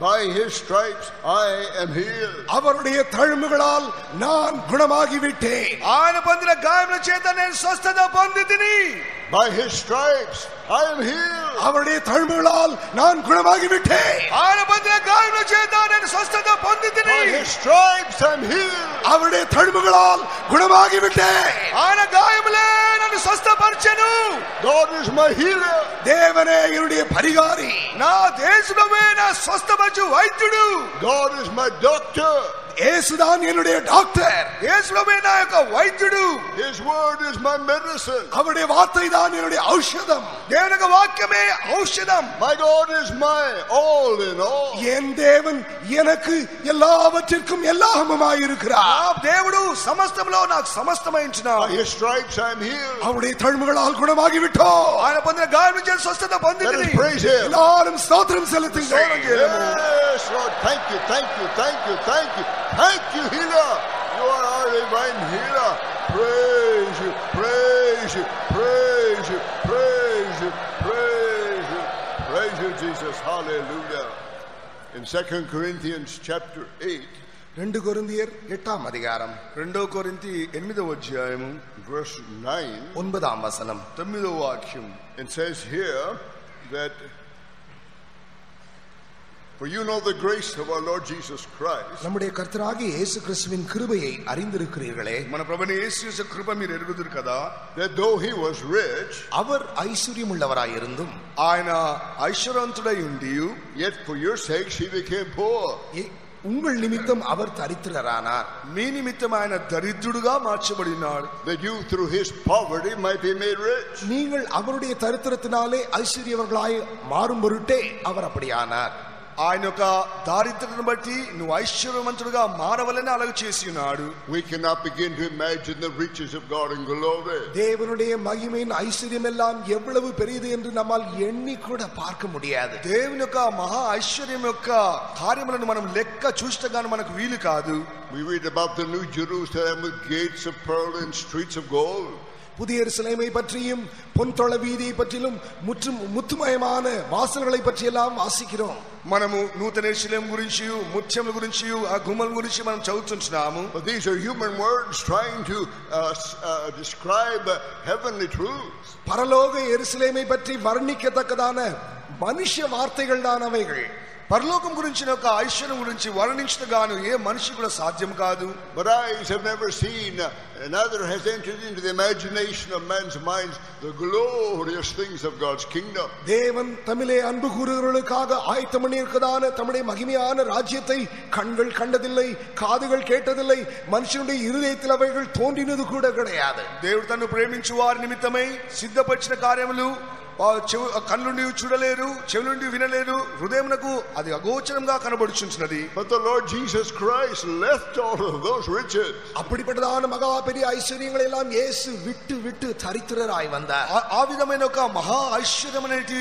By his stripes I am healed. அவருடைய தழும்புகளால் நான் குணமாகி விட்டேன். ఆయన పొందిన గాయముల చేత నేను స్వస్థత పొంది తిని. By his stripes I am healed. அவருடைய தழும்புகளால் நான் குணமாகி விட்டேன். ఆయన పొందిన గాయముల చేత నేను స్వస్థత పొంది తిని. By his stripes I am healed. அவருடைய தழும்புகளால் குணமாகி விட்டேன். ఆయన గాయములే నన్ను స్వస్థపరిచెను. God is my healer. தேவனே என்னுடைய பரிகாரி. నా దేశమే నా స్వస్థపరచు వైద్యుడు. God is my doctor. இயேசுதான் என்னுடைய டாக்டர். యేసువే నా యొక్క వైద్యుడు. His word is my medicine. அவருடைய வார்த்தை தான் என்னுடைய ఔషధம். దేవుని యొక్క వాక్యమే ఔషధం. My God is my all in all. என் தேவன் எனக்கு எல்லாவற்றிற்கும் எல்லாமுமாய் இருக்கிறார். నా దేవుడు సమస్తములో నాకు సమస్తమైంచున్నాడు. By his stripes I am healed. அவருடைய தழும்புகளால் குணமாகி விட்டோம். ఆయన పొందిన గాయముల చేత స్వస్థత పొంది Let us తిని. praise him. எல்லாரும் ஸ்தோத்திரம் செலுத்துங்கள். Yes, Lord. Thank you, thank you, thank you, thank you. Thank you, healer. You are our divine healer. Praise you, praise you, praise you, praise you, praise you, praise you, Jesus. Hallelujah. In 2 Corinthians chapter 8, 2 கொரிந்தியர் 8ஆம் அதிகாரம் 2 కొరింథీ 8వ అధ్యాయము verse 9, 9ஆம் வசனம். 9వ వాక్యం. it says here that, for you know the grace of our Lord Jesus Christ, நம்முடைய கர்த்தராகிய இயேசு கிறிஸ்துவின் கிருபையை அறிந்திருக்கிறீர்களே. మన ప్రభుని యేసు కృప మీరు ఎరుగుదురు కదా. that though he was rich, அவர் ஐஸ்வர்யமுள்ளவராயிருந்தும் ఆయన ఐశ్వర్యవంతుడై ఉండి yet for your sakes he became poor. உங்கள் நிமித்தம் அவர் தரித்திரரானார். మీ నిమిత్తం ఆయన దరిద్రుడుగా మార్చబడినాడు. that you through his poverty might be made rich. நீங்கள் அவருடைய தரித்திரத்தினாலே ஐஸ்வர்யவர்களாய் மாறும் பொருட்டே அவர் அப்படியானார். ఆయన యొక్క దారిద్ర్యతను బట్టి నువ్వు ఐశ్వర్యవంతుడుగా మారవలని అలాగే చేసి ఉన్నాడు. We cannot begin to imagine the riches of God in glory. தேவனுடைய மகிமையின் ஐஸ்வர்யம் எல்லாம் எவ்வளவு பெரியது என்று நம்மால் எண்ணி கூட பார்க்க முடியாது. దేవుని యొక్క మహా ఐశ్వర్యం యొక్క కార్యములను మనం లెక్క చూస్తే గాని మనకు వీలు కాదు. We read about the New Jerusalem with gates of pearl and streets of gold. புதிய எருசலேமை பற்றியும் பொன்தொள வீதியை பற்றியும் முத்துமயமான வாசல்களை பற்றியெல்லாம் வாசிக்கிறோம். మనము నూతన యెరూషలేము గురించి ముత్యముల గురించి ఆ గుమ్మల గురించి మనం చదువుతున్నాము. But these are human words trying to describe heavenly truths. பரலோக எருசலேமை பற்றி வர்ணிக்கத்தக்கதான மனுஷ வார்த்தைகள் தான் அவைகள். పరలోకం గురించిన ఒక ఐశ్వర్యం గురించి వర్ణించగాను ఏ మనిషి కూడా సాధ్యం కాదు. But eyes have never seen, neither has entered into the imagination of man's minds the glorious things of God's kingdom. தேவன் தம்மிலே அன்பு கூறுகிறவர்களுக்காக ஆயத்தம் பண்ணியிருக்கிறதான தம்முடைய மகிமையான ராஜ்யத்தை கண்கள் கண்டதில்லை, காதுகள் கேட்டதில்லை, மனுஷனுடைய இருதயத்தில் அவைகள் தோன்றினது கூட கிடையாது. దేవుడు తన్ను ప్రేమించు వారి నిమిత్తమై సిద్ధపరిచిన కార్యములు కన్నుండి చూడలేరు, చెవులుండి వినలేరు, హృదయమునకు అది అగోచరంగా కనబడుచున్నది. But the Lord Jesus Christ left all of those riches. அப்படிப்பட்டதான மகா பெரிய ஐஸ்வர்யங்களை எல்லாம் இயேசு விட்டு விட்டு தரித்திரராய் வந்தார். ఆ విధమైన ఒక మహా ఐశ్వర్యమైనటి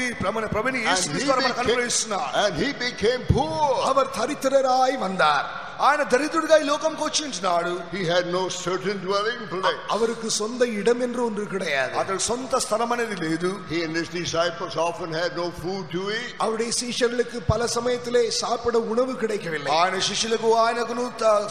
ప్రభుని యేసు ద్వారా మనకు అనుగ్రహిస్తున్నారు. And he became poor. அவர் தரித்திரராய் வந்தார். ఆయన దరిద్రుడిగా ఈ లోకంకు వచ్చింటున్నాడు. He had no certain dwelling place. அவருக்கு சொந்த இடம் என்று ஒன்று கிடையாது. అతడు సొంత స్థలం అనేది లేదు. He and his disciples often had no food to eat. அவருடைய சீஷர்களுக்கு பல சமயத்திலே சாப்பிட உணவு கிடைக்கவில்லை. ఆయన శిష్యులకు ఆయనకును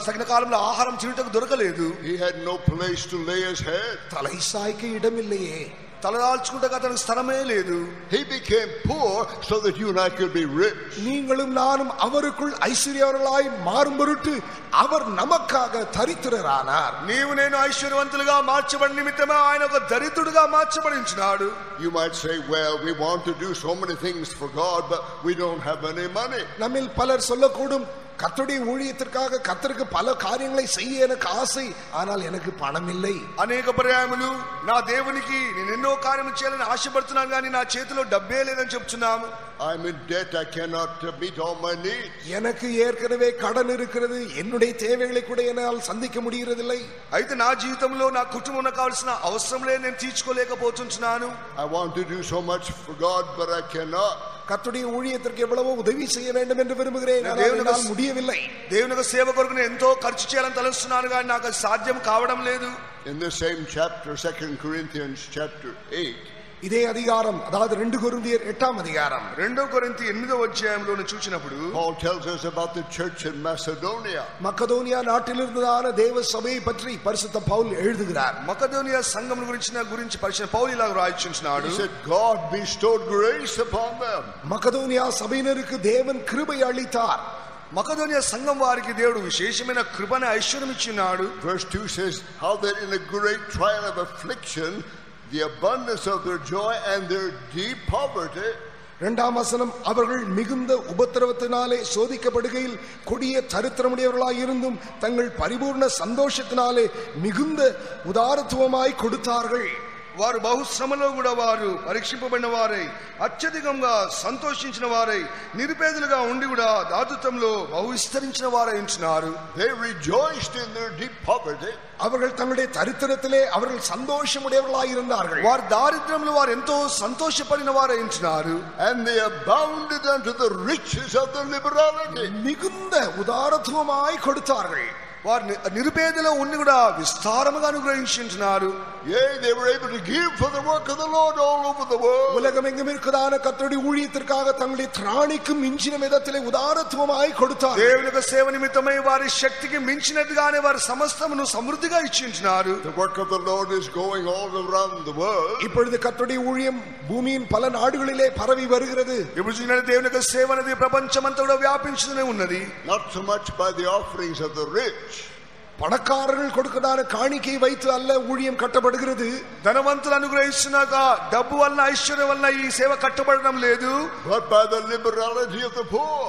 తగిన కాలంలో ఆహారం తినటకు దొరకలేదు. He had no place to lay his head. தலை சாய்க்க இடமில்லையே. తలదాల్చుకుంటకు అతనికి స్థలమే లేదు. He became poor so that you and I could be rich. நீங்களும் நானும் அவருக்குள் ஐஸ்வர்யவான்களாய் மாறும் பொருட்டு அவர் நமக்காக தரித்திரரானார். నీవు నేను ఐశ్వర్యవంతులుగా మార్చబడిన నిమిత్తమే ఆయన ఒక దరిద్రుడిగా మార్చబడించినాడు. You might say, well, we want to do so many things for God, but we don't have any money. நம்மில் பலர் சொல்லக்கூடும், கர்த்தருடைய ஊழியத்திற்காக கர்த்தருக்கு பல காரியங்களை செய்ய எனக்கு ஆசை, ஆனால் எனக்கு பணம் இல்லை. అనేక పర్యాయములు నా దేవునికి నేను ఎన్నో కార్యములు చేయాలని ఆశపడుతున్నాను కానీ నా చేతిలో డబ్బే లేదని చెప్తున్నాము. I'm in debt, I cannot meet all my needs. எனக்கு ஏற்கனவே கடன் இருக்கிறது, என்னுடைய தேவைகளை கூட என்னால் சந்திக்க முடியறதில்லை. అయితే నా జీవితంలో నా కుటుంబంలో కావాల్సిన అవసరంలే నేను తీర్చుకోలేకపోతున్నాను. I want to do so much for God, but I cannot. கர்த்தருடைய ஊழியத்திற்கு எவ்வளவோ உதவி செய்ய வேண்டும் என்று விரும்புகிறேன், ஆனால் முடியவில்லை. దేవుని సేవ కొరకు నేను ఎంతో ఖర్చు చేయాలని తలుస్తున్నాను కానీ నాకు అది సాధ్యం కావడం లేదు. In the same chapter, 2 Corinthians chapter 8, இதே அதிகாரம், அதாவது 2 கொரிந்தியர் 8ஆம் அதிகாரம், 2 కొరింథీ 8వ అధ్యాయంలో చూచినప్పుడు Paul tells us about the church in Macedonia. Macedonia நாட்டில் இருந்ததான தேவ சபையை பற்றி பரிசுத்த பவுல் எழுதுகிறார். మకదోనియా సంఘం గురించి పరిశుద్ధ పౌలు ఇలా రాయించున్నాడు. He said God bestowed grace upon them. Macedonia சபையினருக்கு தேவன் கிருபை அளித்தார். మకదోనియా సంఘం వారికి దేవుడు విశేషమైన కృపను ఐశ్వర్యం ఇచ్చినాడు. Verse 2 says how that in a great trial of affliction the abundance of their joy and their deep poverty. இரண்டாம் வசனம், அவர்கள் மிகுந்த உபத்திரவத்தினாலே சோதிக்கப்படுகையில் கொடிய தரித்திரமுடையவர்களாய் இருந்தும் தங்கள் பரிபூர்ண சந்தோஷத்தினாலே மிகுந்த உதாரத்துவமாய் கொடுத்தார்கள். వారు బహుశ్రమలో కూడా వారు పరీక్షింపబడిన వారై అత్యధికంగా సంతోషించిన వారై నిరుపేదలుగా ఉండి కూడా దాతృత్వంలో బహు విస్తరించిన వారై ఉంటున్నారు. They rejoiced in their deep poverty. அவர்கள் தங்களுடைய தரித்திரத்திலே அவர்கள் சந்தோஷமுடையவர்களாய் இருந்தார்கள். వారి దారిద్ర్యంలో వారు ఎంతో సంతోషపడిన వారై ఉంటున్నారు. And they abounded unto the riches of their liberality. மிகுந்த உதாரத்துவமாய் கொடுத்தார்கள். వారు నిరుపేదలో ఉండి కూడా విస్తారముగా అనుగ్రహించున్నారు. Yea, they were able to give for the work of the Lord all over the world. உலகமெங்கும் இருக்கிறதான கர்த்தருடைய ஊழியத்திற்காக தங்களுடைய திராணிக்கு மிஞ்சின விதத்திலே உதாரத்துவமாய் கொடுத்தார். దేవుని యొక్క సేవ నిమిత్తమై వారి శక్తికి మించినట్టుగానే వారి సమస్తమును సమృద్ధిగా ఇచ్చించున్నారు. The work of the Lord is going all around the world. இப்பொழுது கர்த்தருடைய ஊழியம் பூமியின் பல நாடுகளிலே பரவி வருகிறது. ఇప్పుడు చూడండి, దేవుని యొక్క సేవ అనేది ప్రపంచమంతా కూడా వ్యాపించుతూనే ఉన్నది. Not so much by the offerings of the rich. பணக்காரர்கள் கொடுக்கதான காணிக்கை வைத்து அல்ல ஊழியம் கட்டப்படுகிறது. ధనవంతులు అనుగ్రహిస్తున్నాక డబ్బు వల్ల ఐశ్వర్యం వల్ల ఈ సేవ కట్టబడడం లేదు. But by the liberality of the poor.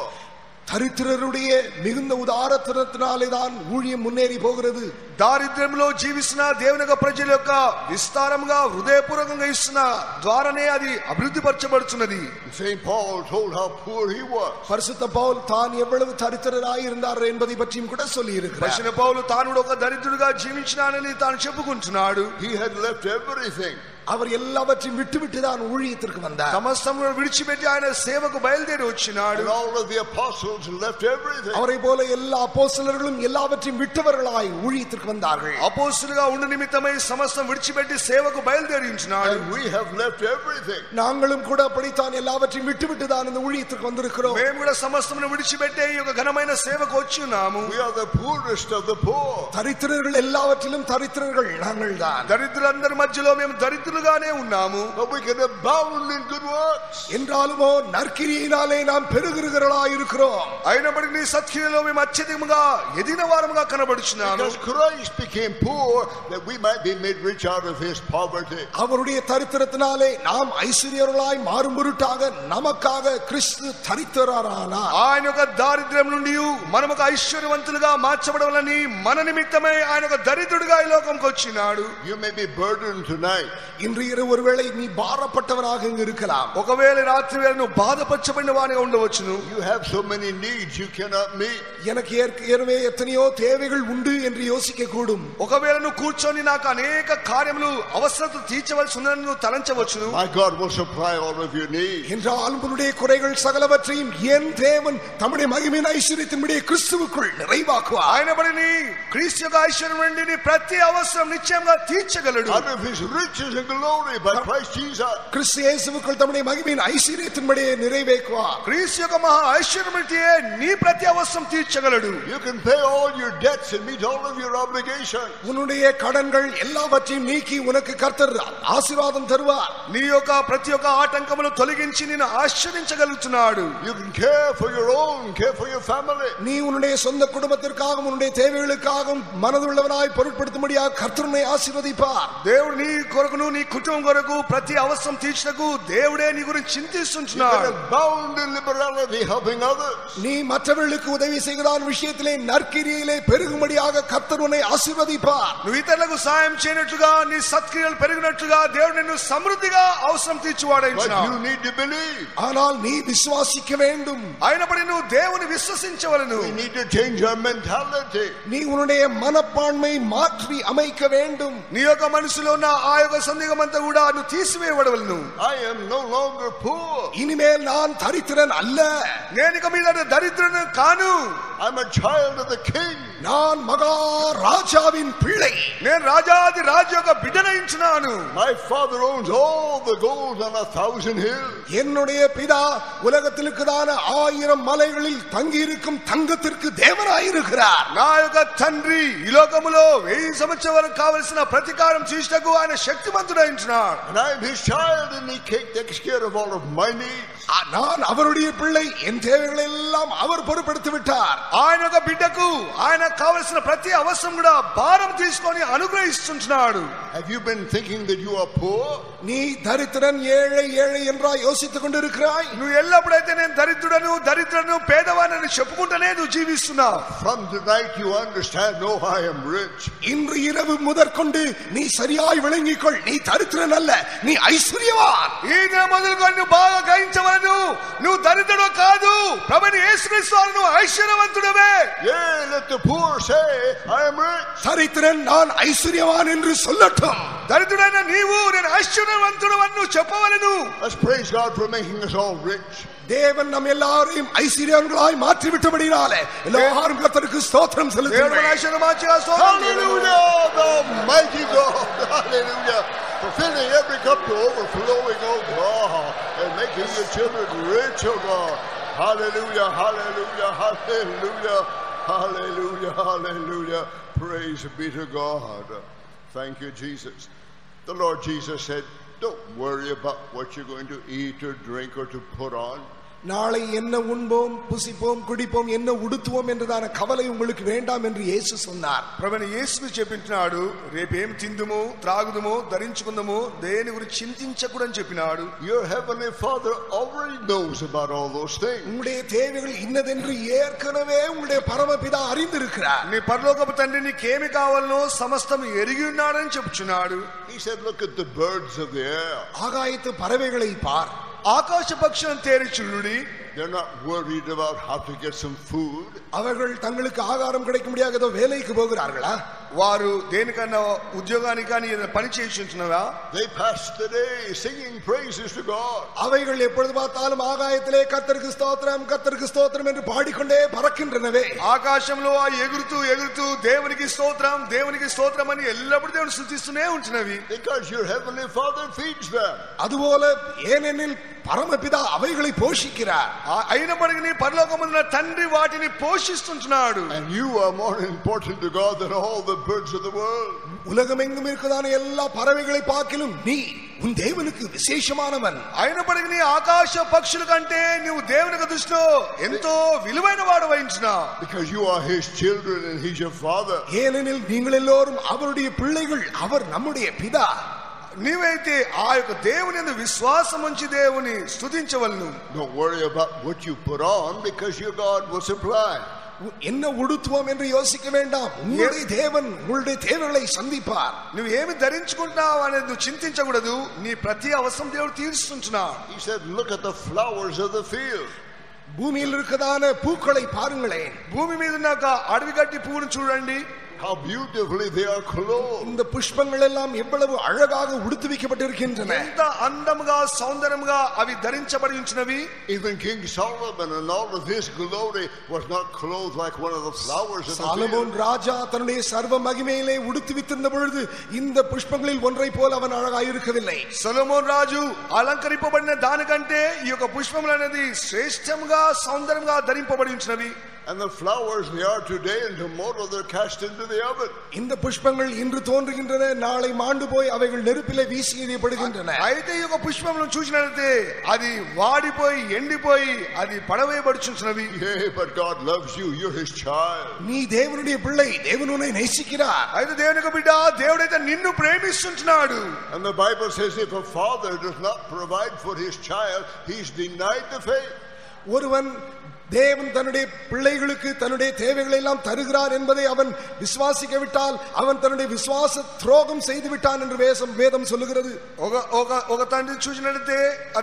தரித்திரருடைய மிகுந்த உதாரத்தனத்தினாலே தான் ஊழியம் முன்னேறி போகிறது. దారిద్ర్యంలో జీవిస్తున్న దేవుని యొక్క ప్రజల యొక్క విస్తారంగా హృదయపూర్వకంగా ఇస్తున్న ద్వారానే అది అభివృద్ధి పరచబడుతున్నది. St. Paul told how poor he was. பரிசுத்த பவுல் தான் எவ்வளவு தரித்திரராய் இருந்தார் என்பதை பற்றியும் கூட சொல்லி இருக்கிறார். పరిశుద్ధ పౌలు తాను ఒక దరిద్రుడిగా జీవించినానని తాను చెప్పుకుంటున్నాడు. He had left everything. அவர் எல்லாவற்றையும் விட்டுவிட்டு தான் ஊழியத்திற்கு வந்தார். సమస్తమును విడిచిపెట్టి ఆయన సేవకు బయలుదేరి వచ్చినాడు. And all of the apostles left everything. அவரை போல எல்லா அப்போஸ்தலர்களும் எல்லாவற்றையும் விட்டவர்களாய் ஊழியத்திற்கு வந்தார்கள். అపోస్తలుగా ఉండు నిమిత్తమై సమస్తం విడిచిపెట్టి సేవకు బయలుదేరి ఉంటున్నాడు. And we have left everything. நாங்களும் கூட அப்படித்தான் எல்லாவற்றையும் விட்டுவிட்டு தான் இந்த ஊழியத்திற்கு வந்திருக்கிறோம். మేము కూడా సమస్తమును విడిచిపెట్టి ఈ యొక్క ఘనమైన సేవకు వచ్చి ఉన్నాము. We are the poorest of the poor. தரித்திரர்கள் எல்லாவற்றிலும் தரித்திரர்கள் நாங்கள் தான். దరిద్రులందరి మధ్యలో మేము దరిద్రులుగానే ఉన్నాము. But we can abound in good works. என்றாலுமோ நற்கிரியினாலே நாம் பெருகிறவர்களாய் இருக்கிறோம். అయినప్పటికీ సత్క్రియలో మేము అత్యధికముగా ఎదిగిన వారముగా కనబడుచున్నాము. Because Christ became poor that we might be made rich out of his poverty. அவருடைய தரித்திரத்தினாலே நாம் ஐஸ்வர்யர்களாய் மாறும் பொருட்டாக நமக்காக கிறிஸ்து தரித்திரரானார். ఆయన యొక్క దారిద్ర్యం నుండి మనము ఐశ్వర్యవంతులుగా మార్చబడవాలని మన నిమిత్తమే ఆయన ఒక దరిద్రుడిగా ఈ లోకంకి వచ్చినాడు. You may be burdened tonight. இன்று இரவு ஒருவேளை நீ பாரப்பட்டவனாக இங்கு இருக்கலாம். ఒకవేళ రాత్రి వేళ నువ్వు బాధపరచబడిన వానిగా ఉండవచ్చును. You have so many needs you cannot meet. எனக்கு ஏற்கனவே எத்தனையோ தேவைகள் உண்டு என்று யோசிக்க கூடும். ఒకవేళ నువ్వు కూర్చొని నాకు అనేక కార్యములు అవసరతలు తీర్చవలసి ఉందని నువ్వు తలంచవచ్చును. My God will supply all of your needs. என்றாலும் உன்னுடைய குறைகள் சகலவற்றையும் என் தேவன் தம்முடைய மகிமையின் ஐஸ்வரியத்தினுடைய கிறிஸ்துவுக்குள் நிறைவாக்குவார். ఆయనబడిని క్రీస్తు యొక్క ఐశ్వర్యం నుండి నీ ప్రతి అవసరం నిశ్చయంగా తీర్చగలడు. Out of his riches and glory by Christ Jesus. கிறிஸ்து இயேசுவுக்குள் தம்முடைய மகிமையின் ஐஸ்வரியத்தின்படியே நிறைவேக்குவார். క్రీస్తు యొక్క మహా ఐశ్వర్యం నుండి నీ ప్రతి అవసరం తీర్చగలడు. You can pay all your debts and meet all of your obligations. உன்னுடைய கடன்கள் எல்லாவற்றையும் நீக்கி உனக்கு கர்த்தர் ஆசீர்வாதம் தருவார். నీ యొక్క ప్రతి ఒక్క ఆటంకమును తొలగించి నిన్ను ఆశీర్వదించగలుగుతున్నాడు. You can care for your own, care for your family. நீ உன்னுடைய சொந்த குடும்பத்திற்காகவும் உன்னுடைய தேவைகளுக்காகவும் மனதுள்ளவனாய் பொருட்படுத்தும்படியாக கர்த்தர் உன்னை ஆசீர்வதிப்பார். దేవుడు నీ కొరకును నీ కుటుంబం కొరకు ప్రతి అవసరం తీర్చుటకు దేవుడే నీ గురించి You చింతిస్తున్నాడు. can abound in liberality, helping others. நீ மற்றவர்களுக்கு உதவி செய்வதான விஷயத்திலே நற்கிரியிலே பெருகும்படியாக கர்த்தர் உன்னை ஆசீர்வதிப்பார். నువ్వు ఇతరులకు సాయం చేయనట్లుగా నీ సత్క్రియలు పెరిగినట్లుగా దేవుడు నిన్ను సమృద్ధిగా అవసరం But తీర్చువాడైనాడు. you need to believe. ஆனால் நீ விசுவாசிக்க வேண்டும். అయినప్పటికీ నువ్వు దేవుని విశ్వసించవలను. We need to change our mentality. நீ உன்னுடைய மனப்பான்மை மாற்றி அமைக்க வேண்டும். నీ యొక్క మనసులో ఉన్న ఆ యొక్క సందేహం అంతా కూడా నువ్వు తీసివేయబడవలను. I am no longer poor. இனிமேல் நான் தரித்திரன் அல்ல. నేను ఇక మీద దరిద్రుని కాను. I'm a child of the King. நான் மகாராஜாவின் பிள்ளை. నేను రాజాది రాజు యొక్క బిడ్డనైంచున్నాను. My father owns all the gold on 1,000 hills. என்னுடைய பிதா உலகத்தில் இருக்கிறதான 1000 மலைகளில் தங்கியிருக்கும் தங்கத்திற்கு தேவனாயிருக்கிறார். నా యొక్క తండ్రి ఈ లోకములో 1000 సంవత్సరాల వరకు కావలసిన ప్రతీకారం చేయుటకు ఆయన శక్తిమంతుడైంచున్నాడు. And I'm his child and he takes care of all of my needs. நான் அவருடைய பிள்ளை. என் தேவைகளை எல்லாம் அவர் பொறுப்பெடுத்து விட்டார். ఆయన యొక్క బిడ్డకు ఆయన కావలసిన ప్రతి అవసరం కూడా భారం తీసుకొని అనుగ్రహిస్తుంటున్నాడు. Have you been thinking that you are poor? நீ தரித்திரன் ஏழை ஏழை என்றாய் யோசித்துக் கொண்டிருக்கிறாய். నువ్వు ఎల్లప్పుడైతే నేను దరిద్రుడను పేదవాడిని చెప్పుకుంటూనే నువ్వు జీవిస్తున్నావు. From tonight you understand, no, I am rich. இன்று இரவு முதற்கொண்டு நீ சரியாய் விளங்கிக்கொள். நீ தரித்திரன் அல்ல, நீ ஐஸ்வர்யவான். ఈ దినం మొదలుకొని నువ్వు బాగా గ్రహించవలను. నువ్వు దరిద్రుడు కాదు, ప్రభువైన యేసుక్రీస్తు వారు నువ్వు ఐశ్వర్యవంతుడవే. Yeah, let the poor say, I am rich. தரித்திரன் நான் ஐஸ்வர்யவான் என்று சொல்லட்டும். దరిద్రుడైన నీవు నేను ఐశ్వర్యవంతుడు అని నువ్వు చెప్పవలను. Let's praise God for making us all rich. தேவன் நம் எல்லாரையும் ஐஸ்வர்யவான்களாய் மாற்றி விட்டபடினாலே எல்லாரும் கர்த்தருக்கு ஸ்தோத்திரம் దేవుడు మన செலுத்துங்கள். ఐశ్వర్యమాచిగా స్తోత్రం చేయును. Hallelujah, the mighty God. Hallelujah. For filling every cup to overflowing, oh God, and making your children rich, oh God. Hallelujah, hallelujah, hallelujah, hallelujah, hallelujah. Praise be to God. Thank you, Jesus. The Lord Jesus said, don't worry about what you're going to eat or drink or to put on. நாளை என்ன உண்போம் புசிப்போம் குடிப்போம் என்ன உடுத்துவோம் என்றதான கவலை உங்களுக்கு வேண்டாம் என்று இயேசு சொன்னார். ప్రభువైన యేసు చెప్పింటున్నాడు, రేపేం తిందుమో త్రాగుదుమో ధరించుకుందామో దేని గురించి చింతించకూడని చెప్పినాడు. Your heavenly Father already knows about all those things. உங்களுடைய தேவைகள் இன்னதென்று ஏற்கனவே உங்களுடைய பரமபிதா அறிந்திருக்கிறார். నీ పరలోకపు తండ్రి నీకేమి కావాలనో సమస్తం ఎరిగి ఉన్నాడని చెప్తున్నాడు. He said, look at the birds of the air. ஆகாயத்து பறவைகளை பார். ఆకాశ పక్షులను తేరి చూడుడి. They're not worried about how to get some food. அவர்கள் தங்களுக்கு ஆகாரம் கிடைக்க முடியாத ஏதோ வேலைக்கு போகிறார்களா? వారు దేనికన్నా ఉద్యోగానికి కానీ పని చేయించున్నారా? They pass the day singing praises to God. அவைகள் எப்பொழுது பார்த்தாலும் ஆகாயத்திலே கர்த்தருக்கு ஸ்தோத்திரம் கர்த்தருக்கு ஸ்தோத்திரம் என்று பாடிக்கொண்டே பறக்கின்றனவே. ఆకాశంలో ఎగురుతూ ఎగురుతూ దేవునికి స్తోత్రం దేవునికి స్తోత్రం అని ఎల్లప్పుడూ దేవుని స్తుతిస్తూనే ఉంటున్నవి. Because your heavenly Father feeds them. அதுபோல ஏனெனில் பரமபிதா அவைகளை போஷிக்கிறார். అయినప్పటికీ నీ పరలోకమందున తండ్రి వాటిని పోషిస్తుంటున్నాడు. And you are more important to God than all the birds of the world. உலகமெங்கும் இருக்கிறதான எல்லா பறவைகளை பார்க்கிலும் நீ உன் தேவனுக்கு விசேஷமானவன். అయినప్పటికీ నీ ఆకాశ పక్షుల కంటే నీవు దేవునికి దృష్టిలో ఎంతో విలువైన వాడు వహించున్నావు. Because you are his children and he's your father. ஏனெனில் நீங்கள் எல்லோரும் அவருடைய பிள்ளைகள், அவர் நம்முடைய பிதா. నీవైతే ఆ యొక్క దేవుని యందు విశ్వాసం ఉంచి దేవుని స్తుతించవలెను. Don't worry about what you put on because your God will supply. என்ன உடுத்துவோம் என்று யோசிக்க வேண்டாம். உங்களுடைய தேவன் உங்களுடைய தேவைகளை சந்திப்பார். నువ్వు ఏమి ధరించుకుంటున్నావు అనేది నువ్వు చింతించకూడదు. నీ ప్రతి అవసరం దేవుడు తీరుస్తుంటున్నాడు. He said, look at the flowers of the field. பூமியில் இருக்கதான பூக்களை பாருங்களேன். భూమి మీద ఉన్న అడవి గడ్డి పువ్వును చూడండి. How beautifully they are clothed. இந்த புஷ்பங்கள் எல்லாம் எவ்வளவு அழகாக உடுத்துவிக்கப்பட்டிருக்கின்றன. ఎంత అందముగా సౌందర్యముగా అవి ధరించబడి ఉంచినవి. Even King Solomon and all of his glory was not clothed like one of the flowers of the Solomon field. ராஜா தன்னுடைய சர்வ மகிமையிலே உடுத்துவித்திருந்த பொழுது இந்த புஷ்பங்களில் ஒன்றை போல அவன் அழகாக இருக்கவில்லை. సొలొమోన్ రాజు అలంకరింపబడిన దానికంటే ఈ యొక్క పుష్పములు అనేది శ్రేష్టముగా సౌందర్యంగా ధరింపబడి ఉంచినవి. And the flowers they are today and tomorrow they're cast into the oven. இந்த புஷ்பங்கள் இன்று தோன்றுகின்றன, நாளை மாண்டு போய் அவைகள் நெருப்பிலே வீசி எறியப்படுகின்றன. అయితే ఈ యొక్క పుష్పములను చూసినట్లయితే అది వాడిపోయి ఎండిపోయి అది పడవేయబడుచున్నవి. Hey, but God loves you. You're his child. நீ தேவனுடைய பிள்ளை, தேவன் உன்னை நேசிக்கிறார். అయితే దేవుని యొక్క బిడ్డ, దేవుడైతే నిన్ను ప్రేమిస్తున్నాడు. And the Bible says if a father does not provide for his child, he's denied the faith. ஒருவன் தேவன் தன்னுடைய பிள்ளைகளுக்கு தன்னுடைய தேவைகளை எல்லாம் தருகிறார் என்பதை அவன் விசுவாசிக்கவிட்டால் அவன் தன்னுடைய விசுவாச துரோகம் செய்து விட்டான் என்று வேதம் சொல்லுகிறது. ఒక తండ్రి చూసినట్లయితే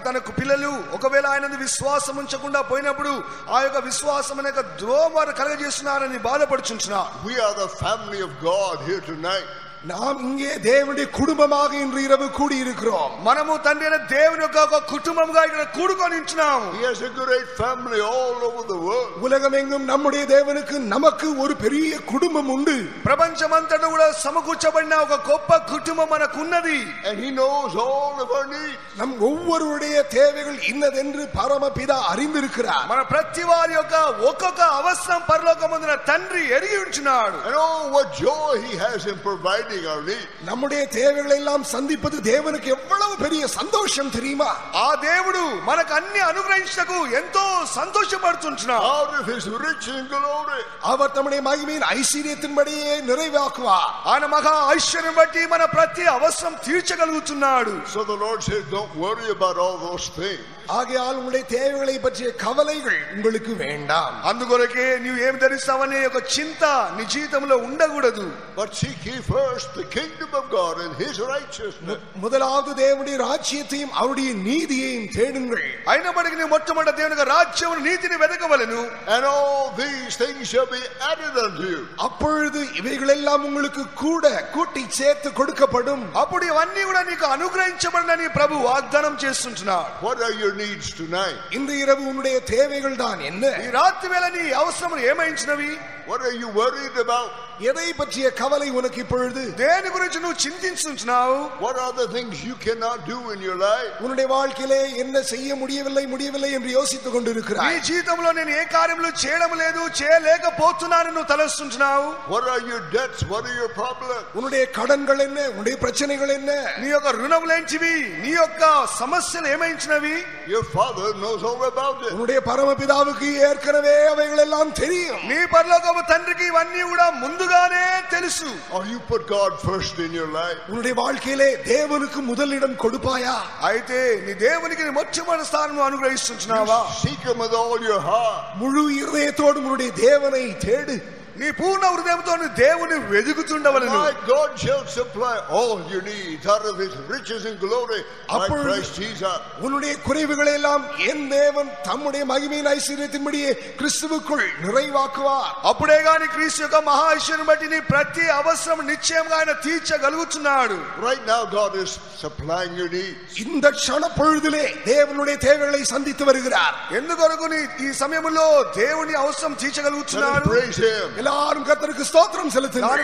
తనకు పిల్లలు ఒకవేళ ఆయన విశ్వాసం ఉంచకుండా పోయినప్పుడు ఆ యొక్క విశ్వాసం అనే ద్రోహం వారు కలగజేస్తున్నారని బాధపడుచుంటున్నారు. We are the family of God here tonight. நாம் இங்கே தேவனுடைய குடும்பமாக இன்று இரவு கூடி இருக்கிறோம். మనము తండ్రి అయిన దేవుని యొక్క ఒక కుటుంబంగా ఇక్కడ కూడుకొని ఉంటున్నాము. He has a great family all over the world. உலகமெங்கும் நம்முடைய தேவனுக்கு நமக்கு ஒரு பெரிய குடும்பம் உண்டு. ప్రపంచమంతటా కూడా సమకూర్చబడిన ఒక గొప్ప కుటుంబం మనకు ఉన్నది. And he knows all of our needs. நம் ஒவ்வொருவருடைய தேவைகள் இன்னதென்று பரமபிதா அறிந்திருக்கிறார். మన ప్రతి వారి యొక్క ఒక్కొక్క అవసరం పరలోకమందున తండ్రి ఎరిగి ఉంచున్నాడు. And oh, what joy he has in providing our needs. நம்முடைய தேவைகளை எல்லாம் சந்திப்பது தேவனுக்கு எவ்வளவு பெரிய சந்தோஷம் தெரியுமா? ఆ దేవుడు మనకు అన్ని అనుగ్రహించకు ఎంతో సంతోషపడుచున్నాడు. Out of his rich and glory. அவர் தம்முடைய மகிமையின் ஐஸ்வரியத்தின்படியே நிறைவாக்குவார். ఆయన మహా ఐశ్వర్యం బట్టి మన ప్రతి అవసరం తీర్చగలుగుతున్నాడు. So the Lord said, don't worry about all those things. ஆகையால் உங்களுடைய தேவைகளை பற்றிய கவலைகள் உங்களுக்கு வேண்டாம். అందుకొరకే నీవు ఏం ధరిస్తావనే ఒక చింత నీ జీవితంలో ఉండకూడదు. But seek ye first the kingdom of God and his righteousness. முதலாவது தேவனுடைய ராஜ்யத்தையும் அவருடைய நீதியையும் தேடுங்கள். అయినప్పటికీ నీ మొట్టమొదటి దేవుని యొక్క రాజ్యం నీతిని వెదకవలెను. And all these things shall be added unto you. அப்பொழுது இவைகளெல்லாம் உங்களுக்கு கூட கூட்டி சேர்த்து கொடுக்கப்படும். అప్పుడు ఇవన్నీ కూడా నీకు అనుగ్రహించబడినని ప్రభు వాగ్దానం చేస్తుంటున్నాడు. What are your needs tonight? இந்த இரவு உன்னுடைய தேவைகள் தான் என்ன? ఈ రాత్రి వేళ నీ అవసరములు ఏమైంచినవి? What are you worried about? எதை பற்றிய கவலை உனக்கு இப்பொழுது? దేని గురించి నువ్వు చింతించుచున్నావు? What are the things you cannot do in your life? உன்னுடைய வாழ்க்கையிலே என்ன செய்ய முடியவில்லை என்று யோசித்துக் నీ கொண்டிருக்கிறாய். జీవితంలో నేను ఏ కార్యములు చేయడం లేదు, చేయలేకపోతున్నాను నువ్వు తలస్తుంటున్నావు. What are your debts? What are your problems? உன்னுடைய கடன்கள் என்ன? உன்னுடைய பிரச்சனைகள் என்ன? నీ యొక్క రుణములేంటివి? నీ యొక్క సమస్యలు ఏమైంచినవి? Your father knows all about it. உன்னுடைய பரமபிதாவுக்கு ஏற்கனவே அவைகள் எல்லாம் தெரியும். నీ పరలోకపు తండ్రికి ఇవన్నీ కూడా ముందుగానే తెలుసు. Or you put God first in your life. உன்னுடைய வாழ்க்கையிலே தேவனுக்கு முதலிடம் கொடுப்பாயா? అయితే నీ దేవునికి మొట్టమొదటి స్థానం అనుగ్రహిస్తున్నావా? Seek him with all your heart. முழு இதயத்தோடு உன்னுடைய தேவனை தேடு. నీ పూర్ణ హృదయంతో దేవుని వెదుకుతుండవలెను. My God shall supply all your needs out of his riches and glory by Christ Jesus. உன்னுடைய குறைவுகளை எல்லாம் என் தேவன் தம்முடைய மகிமையின் ஐஸ்வரியத்தின்படியே கிறிஸ்துவுக்குள் நிறைவாக்குவார். అప్పుడే గాని క్రీస్తు యొక్క మహా ఐశ్వర్యం బట్టి నీ ప్రతి అవసరం నిశ్చయంగా ఆయన తీర్చగలుగుతున్నాడు. Right now God is supplying your needs. இந்த క్షణ பொழுதிலே தேவனுடைய தேவைகளை சந்தித்து வருகிறார். ఎందుకొరకు ఈ సమయంలో దేవుని అవసరం తీర్చగలుగుతున్నాడు. Praise him. எல்லாரும் கர்த்தருக்கு ஸ்தோத்திரம் செலுத்துங்கள்.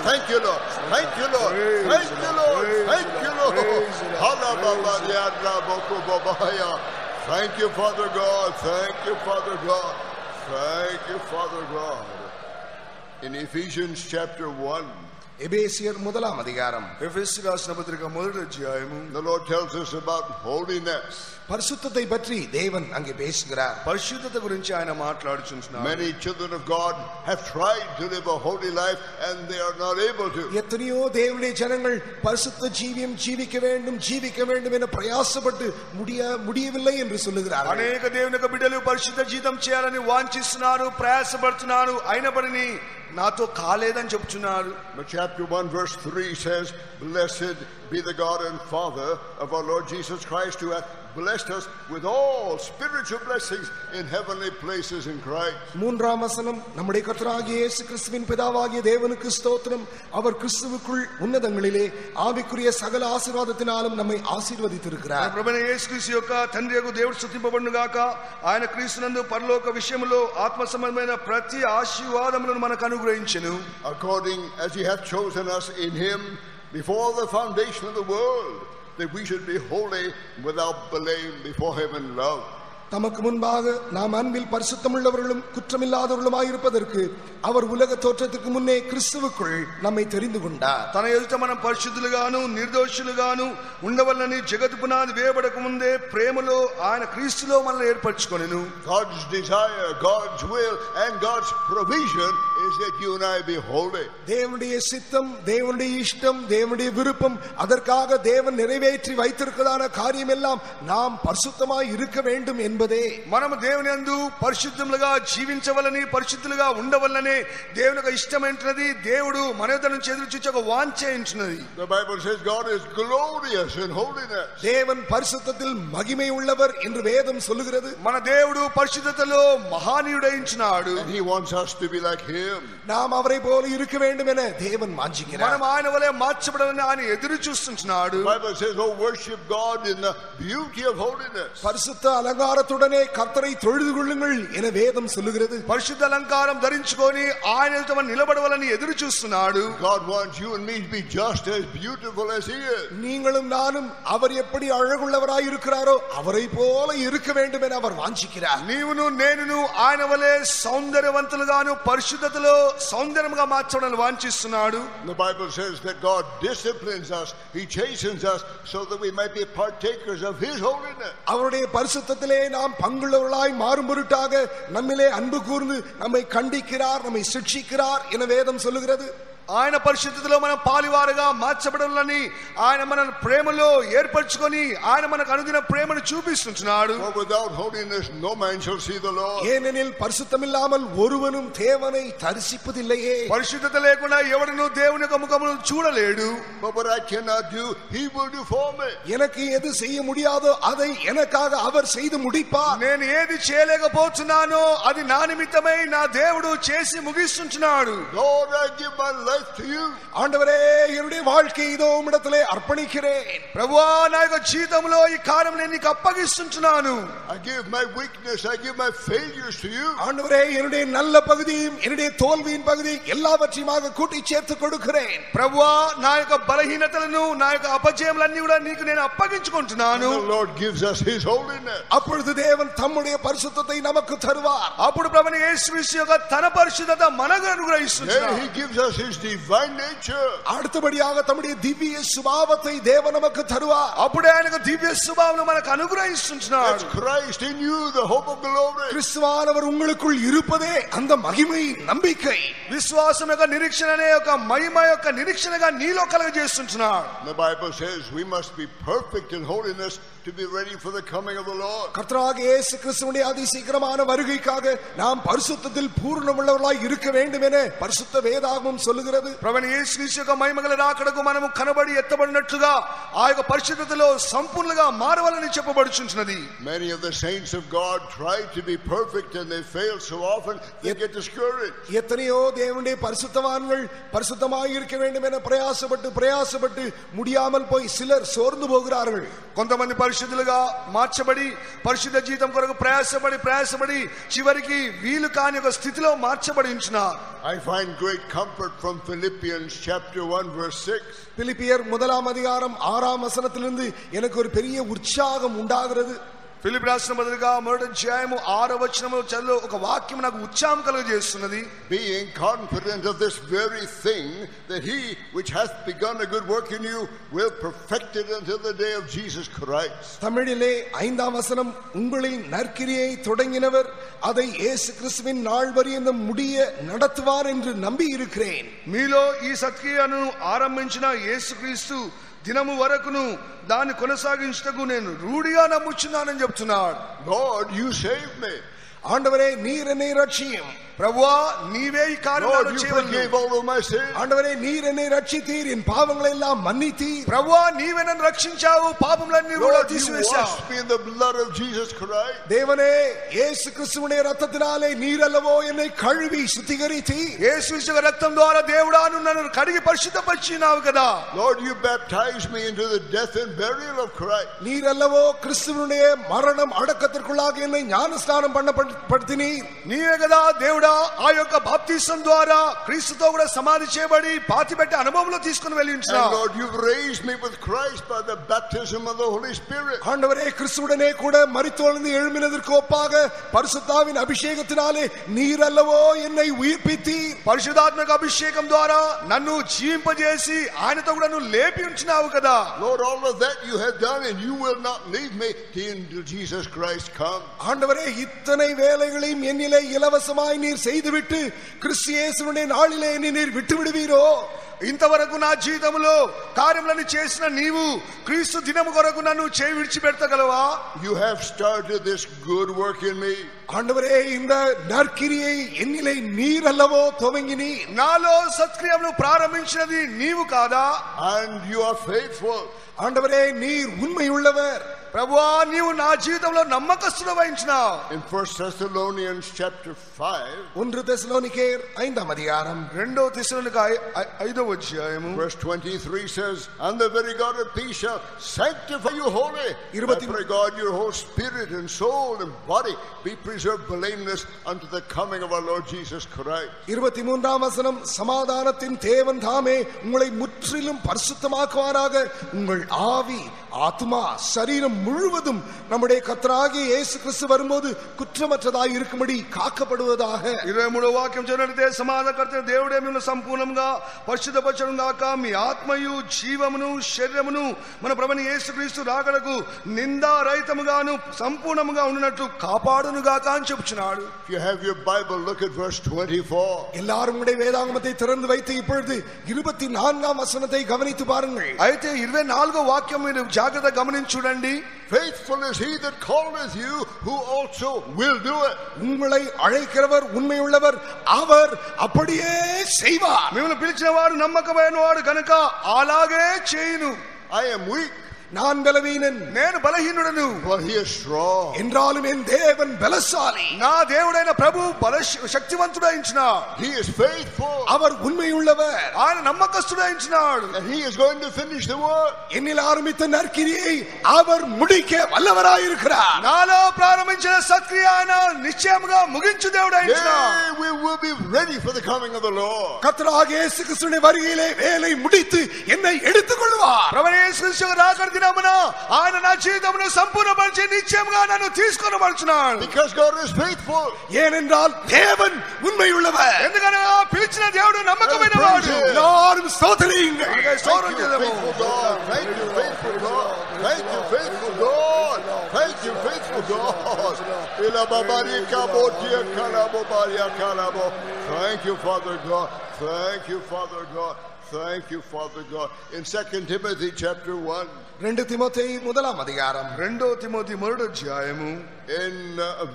Thank you Lord. Thank you Lord. Thank you Lord. Thank you Lord. Thank you Father God. Thank you Father God. Thank you Father God. In Ephesians chapter 1, எபேசியர் முதலாம் அதிகாரம், ఎఫెసీయులకు రాసిన పత్రిక మొదటి అధ్యాయము, the Lord tells us about holiness. பரிசுத்தத்தை பற்றி தேவன் அங்கே பேசுகிறார். పరిశుద్ధత గురించి ఆయన మాట్లాడుచున్నాడు. Many children of God have tried to live a holy life and they are not able to. எத்தனையோ தேவனுடைய ஜனங்கள் பரிசுத்த ஜீவியம் ஜீவிக்க வேண்டும் என பிரயாசப்பட்டு முடியவில்லை என்று சொல்லுகிறார்கள். అనేక దేవుని యొక్క బిడ్డలు పరిశుద్ధ జీవితం చేయాలని వాంఛిస్తున్నారు, ప్రయాసపడుతున్నారు, అయినప్పటికీ నాతో కాలేదని చెప్తున్నారు. But chapter 1 verse 3 says, "Blessed be the God and Father of our Lord Jesus Christ, who hath blessed us with all spiritual blessings in heavenly places in Christ." மூன்றாம் வசனம், நம்முடைய கர்த்தராகிய இயேசு கிறிஸ்துவின் பிதாவாகிய தேவனுக்கு ஸ்தோத்திரம், அவர் கிறிஸ்துவுக்குள் உன்னதங்களிலே ஆவிக்குரிய சகல ஆசீர்வாதத்தினாலும் நம்மை ஆசீர்வதித்திருக்கிறார். ప్రభువైన యేసుక్రీస్తు యొక్క తండ్రి యొక్క దేవుడు స్తుతింపబడును గాక. ఆయన క్రీస్తునందు పరలోక విషయములో ఆత్మ సంబంధమైన ప్రతి ఆశీర్వాదములను మనకు అనుగ్రహించెను. According as he hath chosen us in him before the foundation of the world, that we should be holy without blame before him in love. தமக்கு முன்பாக நாம் அன்பில் பரிசுத்தமுள்ளவர்களும் குற்றமில்லாதவர்களுமாய் இருப்பதற்கு அவர் உலக தோற்றத்துக்கு முன்னே கிறிஸ்துவுக்குள் நம்மை தெரிந்து கொண்டார். తన ఎదుట మనం పరిశుద్ధులుగాను నిర్దోషులుగాను ఉండవలనని జగత్తు పునాది వేయబడక ముందే ప్రేమలో ఆయన క్రీస్తులో మనల్ని ఏర్పరచుకొనెను. God's desire, God's will and God's provision is that you and I be holy. தேவனுடைய சித்தம், தேவனுடைய இஷ்டம், தேவனுடைய விருப்பம், அதற்காக தேவன் நிறைவேற்றி வைத்திருக்கிறதான காரியம் எல்லாம் நாம் பரிசுத்தமாய் இருக்க வேண்டும் என்பதே. మనము దేవుని యందు పరిశుద్ధములుగా జీవించవలని, పరిశుద్ధులుగా ఉండవలని దేవుని యొక్క ఇష్టమైనది. దేవుడు మన యొద్ద నుంచి ఎదురు చూచే ఒక వాంఛ ఉంటున్నది. The Bible says God is glorious in holiness. தேவன் பரிசுத்தத்தில் மகிமை உள்ளவர் என்று வேதம் சொல்லுகிறது. మన దేవుడు పరిశుద్ధతలో మహానీయుడైంచున్నాడు. And he wants us to be like him. நாம் அவரை போல இருக்க வேண்டும் என தேவன் வாஞ்சிக்கிறார். మనం ఆయన వలె మార్చబడాలని ఆయన ఎదురు చూస్తుంటున్నాడు. The Bible says, "Oh, worship God in the beauty of holiness." பரிசுத்த அலங்காரத்துடனே கர்த்தரை தொழுது கொள்ளுங்கள் என வேதம் சொல்லுகிறது. పరిశుద్ధ అలంకారం ధరించుకొని ఆయన ఎదుట మనం నిలబడవాలని ఎదురు చూస్తున్నాడు. God wants you and me to be just as beautiful as he is. நீங்களும் நானும் அவர் எப்படி அழகுள்ளவராய் இருக்கிறாரோ அவரை போல இருக்க வேண்டும் என அவர் வாஞ்சிக்கிறார். నీవును నేనును ఆయన వలె సౌందర్యవంతులుగాను పరిశుద్ధతలో సౌందర్యంగా మార్చబడాలని వాంఛిస్తున్నాడు. The Bible says that God disciplines us, he chastens us so that we might be partakers of his holiness. அவருடைய பரிசுத்தத்திலே நாம் பங்குள்ளவர்களாய் மாறும் பொருட்டாக நம்மிலே அன்பு கூர்ந்து நம்மை கண்டிக்கிறார், நம்மை சிட்சிக்கிறார் என வேதம் சொல்லுகிறது. ఆయన పరిశుద్ధతలో మనం పాలివారుగా మార్చబడాలని ఆయన మనల్ని ప్రేమలో ఏర్పరచుకొని ఆయన మనకు అనుదిన ప్రేమను చూపిస్తున్నాడు. For without holiness no man shall see the Lord. ஏனெனில் பரிசுத்தமில்லாமல் ஒருவனும் தேவனை தரிசிப்பதில்லையே. పరిశుద్ధత లేకుండా ఎవడును దేవుని యొక్క ముఖమును చూడలేడు. But what I cannot do, he will do for me. எனக்கு எது செய்ய முடியாதோ அதை எனக்காக அவர் செய்து முடிப்பார். నేను ఏది చేయలేకపోతున్నానో అది నా నిమిత్తమై నా దేవుడు చేసి ముగిస్తున్నాడు. Lord, I give my life life to you. ஆண்டவரே என்னுடைய வாழ்க்கை இதோ உம்மிடத்திலே அர்ப்பணிக்கிறேன். ప్రభువా నా యొక్క జీవితంలో ఈ కార్యం నేను నీకు అప్పగిస్తున్నాను. I give my weakness, I give my failures to you. ஆண்டவரே என்னுடைய நல்ல பகுதியும் என்னுடைய தோல்வியின் பகுதி எல்லாவற்றையுமாக கூட்டி சேர்த்து கொடுக்கிறேன். ప్రభువా నా యొక్క బలహీనతలను నా యొక్క అపజయములన్నీ కూడా నీకు నేను అప్పగించుకుంటున్నాను. The Lord gives us his holiness. அப்பொழுது தேவன் தம்முடைய பரிசுத்தத்தை நமக்கு தருவார். అప్పుడు ప్రభువైన యేసుక్రీస్తు యొక్క తన పరిశుద్ధత మనకు అనుగ్రహిస్తున్నాడు. He gives us his divine nature. அடுத்தபடியாக தம்முடைய திவ்ய சுபாவத்தை தேவன் நமக்கு தருவார். అప్పుడే ఆయన దివ్య స్వభావం మనకు అనుగ్రహిస్తున్నాడు. That's Christ in you, the hope of glory. கிறிஸ்துவானவர் உங்களுக்குள் இருப்பதே அந்த மகிமை நம்பிக்கை. విశ్వాసం యొక్క నిరీక్షణ అనే యొక్క మహిమ యొక్క నిరీక్షణగా నీలో కలుగజేస్తున్నాడు. The Bible says we must be perfect in holiness to be ready for the coming of the Lord. கர்த்தராகிய இயேசு கிறிஸ்துவின் அதிசீக்கிரமான வருகைக்காக நாம் பரிசுத்தத்தில் பூரணமுள்ளவர்களாய் இருக்க வேண்டும் என பரிசுத்த வேதாகமம் சொல்லுகிறது. ప్రభువైన యేసుక్రీస్తు యొక్క మహిమగల రాకడకు మనము కనబడి ఎత్తబడినట్లుగా ఆ యొక్క పరిశుద్ధతలో సంపూర్ణంగా మారవాలని చెప్పబడుచున్నది. Many of the saints of God try to be perfect and they fail so often they get discouraged. எத்தனையோ தேவனுடைய பரிசுத்தவான்கள் பரிசுத்தமாய் இருக்க வேண்டும் என பிரயாசப்பட்டு முடியாமல் போய் சிலர் சோர்ந்து போகிறார்கள். కొంతమంది పరిశుద్ధులుగా మార్చబడి పరిశుద్ధ జీవితం కొరకు ప్రయాసపడి చివరికి వీలు కాని ఒక స్థితిలో మార్చబడి ఉంటున్నారు. I find great comfort from Philippians chapter 1 verse 6. பிலிப்பியர் 1:6 எனக்கு ஒரு பெரிய உற்சாகம் உண்டாகிறது. ఫిలిప్పీ రాసిన పత్రిక 1:6 చదిలో ఒక వాక్యం నాకు ఉత్సాహం కలుగజేస్తున్నది. Being confident of this very thing, that he which hath begun a good work in you will perfect it until the day of Jesus Christ. தமிழிலே 5 உங்களில் நற்கிரியை தொடங்கினவர் அதை இயேசு கிறிஸ்துவின் நாள் பரியந்தம் முடிய நடத்துவார் என்று நம்பி இருக்கிறேன். మీలో ఈ సత్క్రియను ఆరంభించిన యేసుక్రీస్తు దినము వరకును దాన్ని కొనసాగించుటకు నేను రూఢిగా నమ్ముచున్నానని చెప్తున్నాడు. Lord, you saved me. ஆண்டவரே நீர் என்னை ரட்சியும். ప్రభువా నీవే ఈ కార్యాలను చేయవలెను. ஆண்டவரே நீர் என்னை ரட்சித்தீர், என் பாவங்களை எல்லாம் மன்னித்தீர். ప్రభువా నీవే నన్ను రక్షించావు, పాపములన్నీ కూడా తీసివేశావు. தேவனே యేసు క్రీస్తువుடைய రక్తத்தினாலே நீர் அல்லவோ என்னை கழுவி சுத்திகரித்தீர். యేసు యొక్క రక్తం ద్వారా దేవుడా నన్ను కడిగి పరిశుద్ధపరిచినావు కదా. Lord, you baptized me into the death and burial of Christ. நீர் அல்லவோ கிறிஸ்துவினுடைய மரணம் அடக்கத்திற்குள்ளாக என்னை ஞானஸ்நானம் பண்ணப்படுத்தினீர். నీవే కదా దేవుడా ఆ యొక్క బాప్తిసం ద్వారా క్రీస్తుతో కూడా సమాధి చేయబడి పాతిపెట్టి అనుభవంలో తీసుకుని వెళ్ళి ఉంటున్నావు. Lord, you've raised me with Christ by the baptism of the Holy Spirit. ஆண்டவரே கிறிஸ்துவுடனே கூட மரித்தோழ்ந்து எழும்பினதற்கு ஒப்பாக பரிசுத்தாவின் அபிஷேகத்தினாலே நீர் அல்லவோ என்னை உயிர்ப்பித்தீர். పరిశుద్ధాత్మక అభిషేకం ద్వారా నన్ను జీవింపజేసి ఆయనతో కూడా నువ్వు లేపి ఉంచినావు కదా. Lord, all of that you have done and you will not leave me till Jesus Christ comes. ஆண்டவரே இத்தனை வேலைகளையும் என்னிலே இலவசமாய் நீர் செய்துவிட்டு கிறிஸ்து இயேசுவினுடைய நாளிலே என்னை நீர் விட்டு விடுவீரோ? ఇంతవరకు నా జీవితంలో కార్యములను చేసిన నీవు క్రీస్తు దినము కొరకు నన్ను చేయి విడిచిపెట్టగలవా? You have started this good work in me. ஆண்டவரே இந்த நற்கிரியை என்னிலே நீர் அல்லவோ துவங்கினீர். నాలో సత్క్రియలను ప్రారంభించినది నీవు కాదా? And you are faithful. ஆண்டவரே நீர் உண்மையுள்ளவர். ప్రభువా నీవు నా జీవితంలో నమ్మకస్తుడు వహించినావు. In 1 Thessalonians chapter 5, 1 తెస్సలోనికేయర్ 5 verse 23 says, and the very God of peace shall sanctify you wholly. I pray God your whole spirit and soul and body be preserved blameless unto the coming of our Lord Jesus Christ. 23 சமாதானத்தின் தேவன் தாமே உங்களை முற்றிலும் பரிசுத்தமாக்குவாராக. உங்கள் ஆவி ஆத்மா சரீரம் முழுவதும் நம்முடைய கர்த்தராகிய இயேசு கிறிஸ்து வரும்போது குற்றமற்றதாய் இருக்கும்படி காக்கப்படுவதாக. 23వ వాక్యం చదివితే సమాధానకర్త దేవుడే మిమ్మల్ని సంపూర్ణంగా పరిశుద్ధపరచును గాక. మీ ఆత్మయు జీవమును శరీరమును మన ప్రభువైన యేసుక్రీస్తు రాకడకు నిందారహితముగాను సంపూర్ణముగా ఉండునట్లు కాపాడును గాక అని చెప్తున్నాడు. If you have your Bible, look at verse 24. எல்லாரும் உங்களுடைய வேதாகமத்தை திறந்து வைத்து இப்பொழுது 24 வசனத்தை கவனித்து பாருங்கள். అయితే 24వ వాక్యం మీరు జాగ్రత్తగా గమనించి చూడండి. Faithful is he that calleth you, who also will do it. உங்களை அழைக்கிறவர் உண்மையுள்ளவர், அவர் அப்படியே செய்வார். మిమ్మల్ని పిలిచిన వాడు నమ్మకమైన వాడు కనుక అలాగే చేయును. I am weak. நான் பலவீனன், నేను బలహీనుడను, but he is strong. என்றாலும் என் தேவன் பலசாலி. నా దేవుడైన ప్రభు శక్తివంతుడైంచిన, He is faithful, அவர் உண்மையுள்ளவர். ఆయన నమ్మకస్తుడైంచినాడు. and he is going to finish the work. என்னில் ஆரம்பித்த நற்கிரியை அவர் முடிக்க வல்லவராயிருக்கிறார். నాలో ప్రారంభించిన సత్క్రియ ఆయన నిశ్చయముగా ముగించు దేవుడైంచినాడు. Yea, we will be ready for the coming of the Lord. கர்த்தராகிய இயேசு கிறிஸ்துவின் வருகையிலே வேலை முடித்து என்னை எடுத்துக் கொள்வார். ప్రభువైన యేసుక్రీస్తు రాకడ దినమున ఆయన నా జీవితమును సంపూర్ణపరిచి నిశ్చయముగా నన్ను తీసుకొనబడుచున్నాడు. Because God is faithful. ஏனென்றால் தேவன் உண்மையுள்ளவர். ఎందుకనగా పిలిచిన దేవుడు నమ్మకమైన వాడు. எல்லாரும் ஸ்தோத்திரியுங்கள். Thank you, faithful God. Thank you, faithful God. Thank you, faithful God. Thank you, faithful God. Thank you, Father God. Thank you, Father God. Thank you, Father God. In 2 Timothy chapter 1, 2 தீமோத்தேயு முதலாம் அதிகாரம் 2 Timothy మొదటి అధ్యాయము in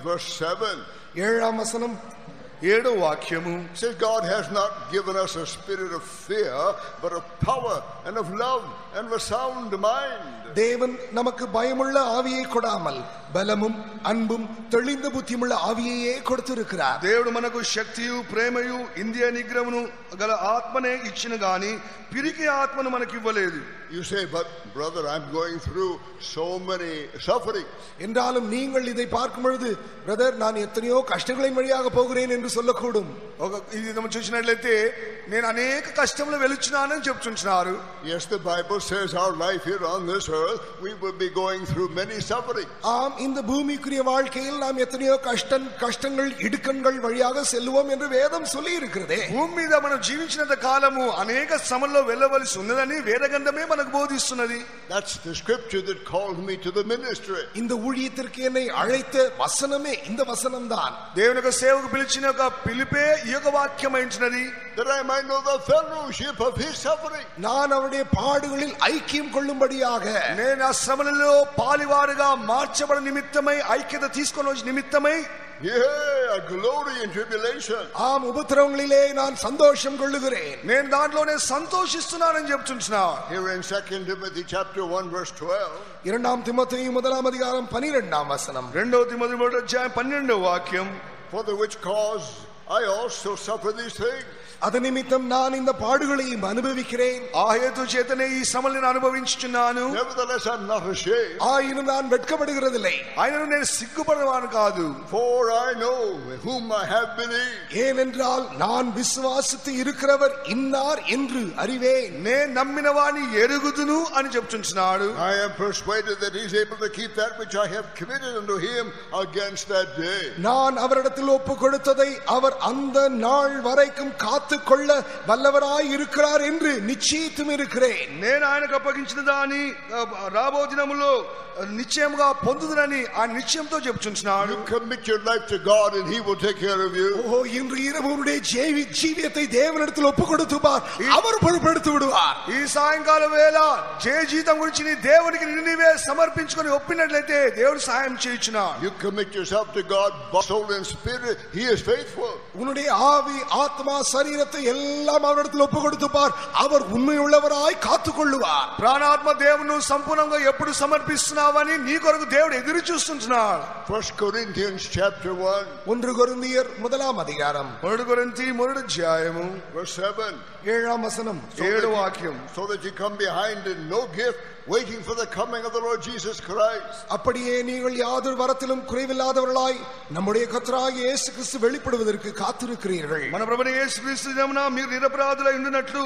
verse 7, 7ஆம் வசனம், 7వ వాక్యము, says God has not given us a spirit of fear, but of power and of love and of a sound mind. தேவன் நமக்கு பயமுள்ள ஆவியை கொடாமல் பலமும் அன்பும் தெளிந்த புத்தியுமுள்ள ஆவியையே கொடுத்திருக்கிறார். దేవుడు మనకు శక్తియు ప్రేమయు ఇంద్రియ నిగ్రహమును గల ఆత్మనే ఇచ్చిన గాని పిరికి ఆత్మను మనకి ఇవ్వలేదు. You say, but brother, I'm going through so many sufferings. என்றாலும் நீங்கள் இதை பார்க்கும் பொழுது, பிரதர், நான் எத்தனையோ கஷ்டங்களின் வழியாக போகிறேன் என்று சொல்லக்கூடும். ఇది మనం చూసినట్లయితే నేను అనేక కష్టములు వెలుచున్నానని చెప్తున్నారు. Yes, the Bible says our life here on this earth, we will be going through many sufferings. ஆம், இந்த பூமிக்குரிய வாழ்க்கையில் நாம் எத்தனையோ கஷ்டங்கள் இடுக்கண்கள் வழியாக செல்லுவோம் என்று வேதம் சொல்லி இருக்கிறதே. భూమి మీద మనం జీవించినంత కాలము అనేక శ్రమల్లో వెళ్ళవలసి ఉన్నదని వేదగ్రంథమే మనకు బోధిస్తున్నది. That's the scripture that called me to the ministry. இந்த ஊழியத்திற்கு என்னை அழைத்த வசனமே இந்த வசனம்தான். దేవుని యొక్క సేవకు పిలిచిన ఒక పిలిపే ఈ యొక్క వాక్యమైంచినది. That I might know the fellowship of his suffering. நான் அவருடைய பாடுகளில் ஐக்கியம் கொள்ளும்படியாக, నేను ఆ శ్రమలలో పాలివారుగా మార్చబడ నిమిత్తమై ఐక్యత తీసుకొని నిమిత్తమై, Yeah, glory in tribulation. ஆம், உபத்திரவங்களிலே நான் சந்தோஷம் கொள்ளுகிறேன். నేను దాంట్లోనే సంతోషిస్తున్నానని చెప్తున్నా. Here in 2 Timothy chapter 1 verse 12. 2 தீமோத்தேயு முதலாம் அதிகாரம் 12ஆம் வசனம். 2 తిమోతి మొదటి అధ్యాయం 12వ వాక్యం, For the which cause I also suffer these things. அது நிமித்தம் நான் இந்த பாடுகளையும் அனுபவிக்கிறேன். ఆ హేతు చేతనే ఈ శ్రమలను నేను అనుభవించుచున్నాను. Nevertheless, I'm not ashamed. ஆயினும் நான் வெட்கப்படுகிறதில்லை. ఆయనను నేను సిగ్గుపడవాను కాదు. For I know whom I have believed. ஏனென்றால் நான் விசுவாசித்து இருக்கிறவர் இன்னார் என்று அறிவேன். నేను నమ్మిన వాని ఎరుగుదును అని చెప్తున్నాడు. I am persuaded that he is able to keep that which I have committed unto him against that day. நான் அவரிடத்தில் ஒப்பு கொடுத்ததை அவர் அந்த நாள் வரைக்கும் காத்துக்கொள்ள வல்லவராய் இருக்கிறார் என்று நிச்சயித்தும் இருக்கிறேன். నేను ఆయనకు అప్పగించిన దాని రాబో దినములో నిశ్చయముగా పొందుదునని ఆ నిశ్చయంతో చెప్తున్నాడు. You commit your life to God and he will take care of you. ஓ, இன்று இரவு உன்னுடைய ஜீவியத்தை தேவனிடத்தில் ஒப்பு கொடுத்து பார், அவர் பொறுப்பெடுத்து விடுவார். ఈ సాయంకాల వేళ జీవితం గురించి నీ దేవునికి నీవే సమర్పించుకొని ఒప్పినట్లయితే దేవుడు సహాయం చేయుచున్నాడు. You commit yourself to God, soul and spirit, he is faithful. உன்னுடைய ஆவி, ஆத்மா, சரீரத்தை எல்லாம் அவரிடத்தில் ஒப்பு கொடுத்து பார், அவர் உண்மையுள்ளவராய் காத்துக்கொள்ளுவார். ప్రాణాత్మ దేవుని సంపూర్ణంగా ఎప్పుడు సమర్పిస్తున్నావని నీ కొరకు దేవుడు ఎదురు చూస్తున్నాడు. 1 Corinthians chapter 1 1 கொரிந்தியர் முதலாம் அதிகாரம் 1 కొరింథీ మొదటి అధ్యాయము verse 7. 7ஆம் வசனம். 7వ వాక్యం, So that you come behind in no gift, waiting for the coming of the Lord Jesus Christ. அப்படியே நீங்கள் யாதொரு வரத்திலும் குறைவில்லாதவர்களாய் நம்முடைய கர்த்தராகிய இயேசு கிறிஸ்து வெளிப்படுவதற்கு காத்திருக்கிறீர்கள். మన ప్రభువైన యేసుక్రీస్తు దినమున మీరు నిరపరాధులై ఉండినట్లు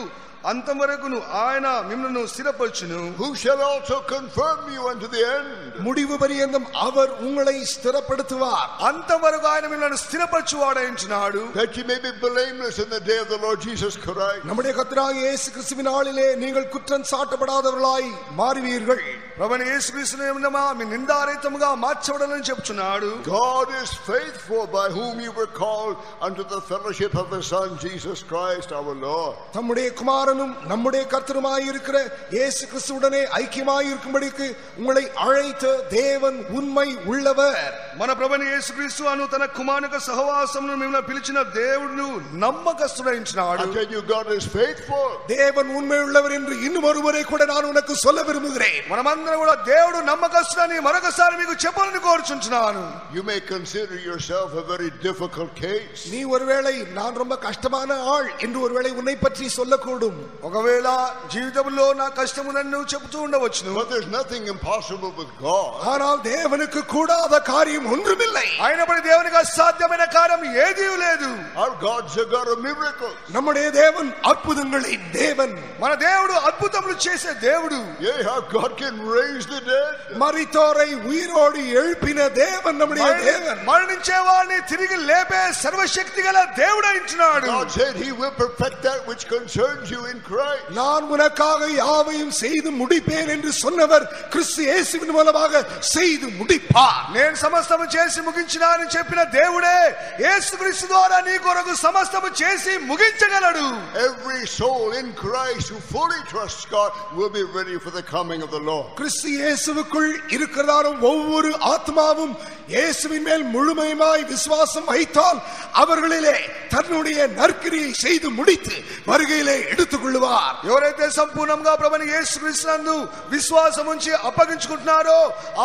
అంతం వరకును ఆయన మిమ్మల్ని స్థిరపరచును. Who shall also confirm you unto the end. முடிவு பரியந்தம் அவர் உங்களை ஸ்திரப்படுத்துவார். అంతం వరకు ఆయన మిమ్మల్ని స్థిరపరచువాడైంచున్నాడు. That you may be blameless in the day of the Lord Jesus Christ. நம்முடைய கர்த்தராகிய இயேசு கிறிஸ்துவின் நாளிலே நீங்கள் குற்றம் சாட்டப்படாதவர்களாய் மாறுவீர்கள். ప్రభువైన యేసుక్రీస్తు దినమున మీ నిందారహితముగా మార్చబడాలని చెప్తున్నాడు. God is faithful, by whom you were called unto the fellowship of his Son Jesus Christ our Lord. தம்முடைய குமாரனும் நம்முடைய கர்த்தருமாய் இருக்கிற இயேசு கிறிஸ்துவுடனே ஐக்கியமாய் இருக்கும்படிக்கு உங்களை அழைத்த தேவன் உண்மை உள்ளவர். మన ప్రభువైన యేసుక్రీస్తు అను తన కుమారునిక సహవాసమును మిమ్మల్ని పిలిచిన దేవుడు నమ్మకస్తుడైంచినాడు. I tell you, God is faithful. தேவன் உண்மை உள்ளவர் என்று இன்னும் ஒருவரை கூட நான் உனக்கு சொல்ல விரும்புகிறேன். మనమందరం కావున కూడా దేవుడు నమ్మకస్తుడని మరొకసారి మీకు చెప్పాలని కోరుచుంటున్నాను. You may consider yourself a very difficult case. நீ ஒருவேளை நான் ரொம்ப கஷ்டமான ஆள் என்று ஒருவேளை உன்னை பற்றி சொல்லக்கூடும். ఒకవేళ జీవితంలో నా కష్టము నన్ను చెబుతూ ఉండవచ్చును. But there's nothing impossible with God. ஆனால் தேவனுக்கு கூடாத காரியம் ஒன்றுமில்லை. అయినప్పటికీ దేవునికి అసాధ్యమైన కార్యం ఏదీ లేదు. Our God's a God of miracles. நம்முடைய தேவன் அற்புதங்களின் தேவன். మన దేవుడు అద్భుతములు చేసే దేవుడు. Yeah, our God can raise the dead. மரித்தோரை உயிரோடு எழுப்பின தேவன் நம்முடைய தேவன். మరణించే వారిని తిరిగి లేపే సర్వశక్తి గల దేవుడు అయినాడు. God said he will perfect that which concerns you in Christ. நான் உனக்காக யாவையும் செய்து முடிப்பேன் என்று சொன்னவர் கிறிஸ்து இயேசுவின் மூலமாக செய்து முடிப்பார். నేను సమస్తము చేసి ముగించినానని చెప్పిన దేవుడే యేసుక్రీస్తు ద్వారా నీ కొరకు సమస్తము చేసి ముగించగలడు. Every soul in Christ who fully trusts God will be ready for the coming of the Lord. கிறிஸ்து இயேசுவுக்குள் இருக்கிறதான ஒவ்வொரு ஆத்மாவும் இயேசுவின் மேல் முழுமையாய் விசுவாசம் வைத்தால் அவர்களிலே தன்னுடைய நற்கிரியை செய்து முடித்து வருகையிலே எடுத்துக் கொள்வார். ఎవరైతే సంపూర్ణంగా ప్రభువైన యేసుక్రీస్తునందు విశ్వాసం ఉంచి అప్పగించుకుంటున్నారో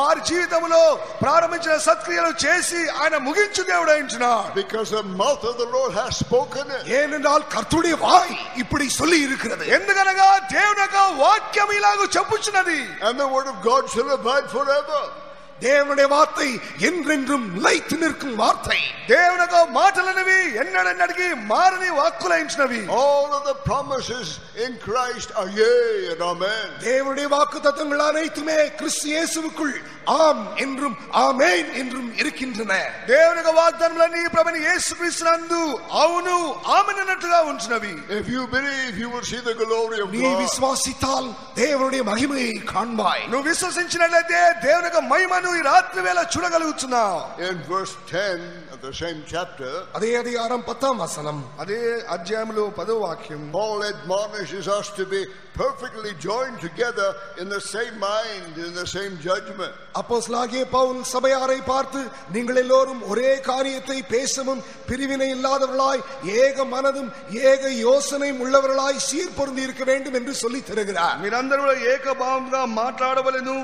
ఆ జీవితంలో ప్రారంభించిన సత్క్రియలు చేసి ఆయన ముగించు దేవుడు అయినాడు. Because the mouth of the Lord has spoken it. ஏனென்றால் கர்த்தருடைய வாய் இப்படி சொல்லி இருக்கிறது. ఎందుకనగా దేవుని యొక్క వాక్యం ఇలాగ చెప్పుచున్నది. And the word of God shall abide forever. தேவனுடைய வார்த்தை என்றென்றும் நிலைத்து நிற்கும் வார்த்தை. దేవుని యొక్క మాటలనేవి ఎన్నడెన్నటికీ మారని వాక్కులైనవి. All of the promises in Christ are yea and amen. தேவனுடைய வாக்குத்தத்தங்கள் அனைத்துமே கிறிஸ்து இயேசுவுக்குள் ஆம் என்றும் ஆமென் என்றும் இருக்கின்றன. దేవుని యొక్క వాగ్దానములన్నీ ప్రభువైన యేసుక్రీస్తునందు అవును ఆమేన్ అన్నట్లుగా ఉంచునవి. If you believe, you will see the glory of நீ God. விசுவாசித்தால் தேவனுடைய மகிமையை காண்பாய். నువ్వు విశ్వసించినట్లయితే దేవుని యొక్క మహిమను ఈ రాత్రి వేళ చూడగలుగుతున్నావు. In verse 10 of the same chapter, அதே அதிகாரம் 10ஆம் வசனம், అదే అధ్యాయంలో 10వ వాక్యం, Paul admonishes us to be perfectly joined together in the same mind, in the same judgment. அப்போஸ்தலனாகிய பவுல் சபையாரை பார்த்து நீங்கள் எல்லோரும் ஒரே காரியத்தை பேசவும் பிரிவினை இல்லாதவர்களாய் ஏக மனதும் ஏக யோசனையும் உள்ளவர்களாய் சீர்பொருந்தி இருக்க வேண்டும் என்று சொல்லி தருகிறார். మీరందరూ ఏకభావంగా మాట్లాడవలెను,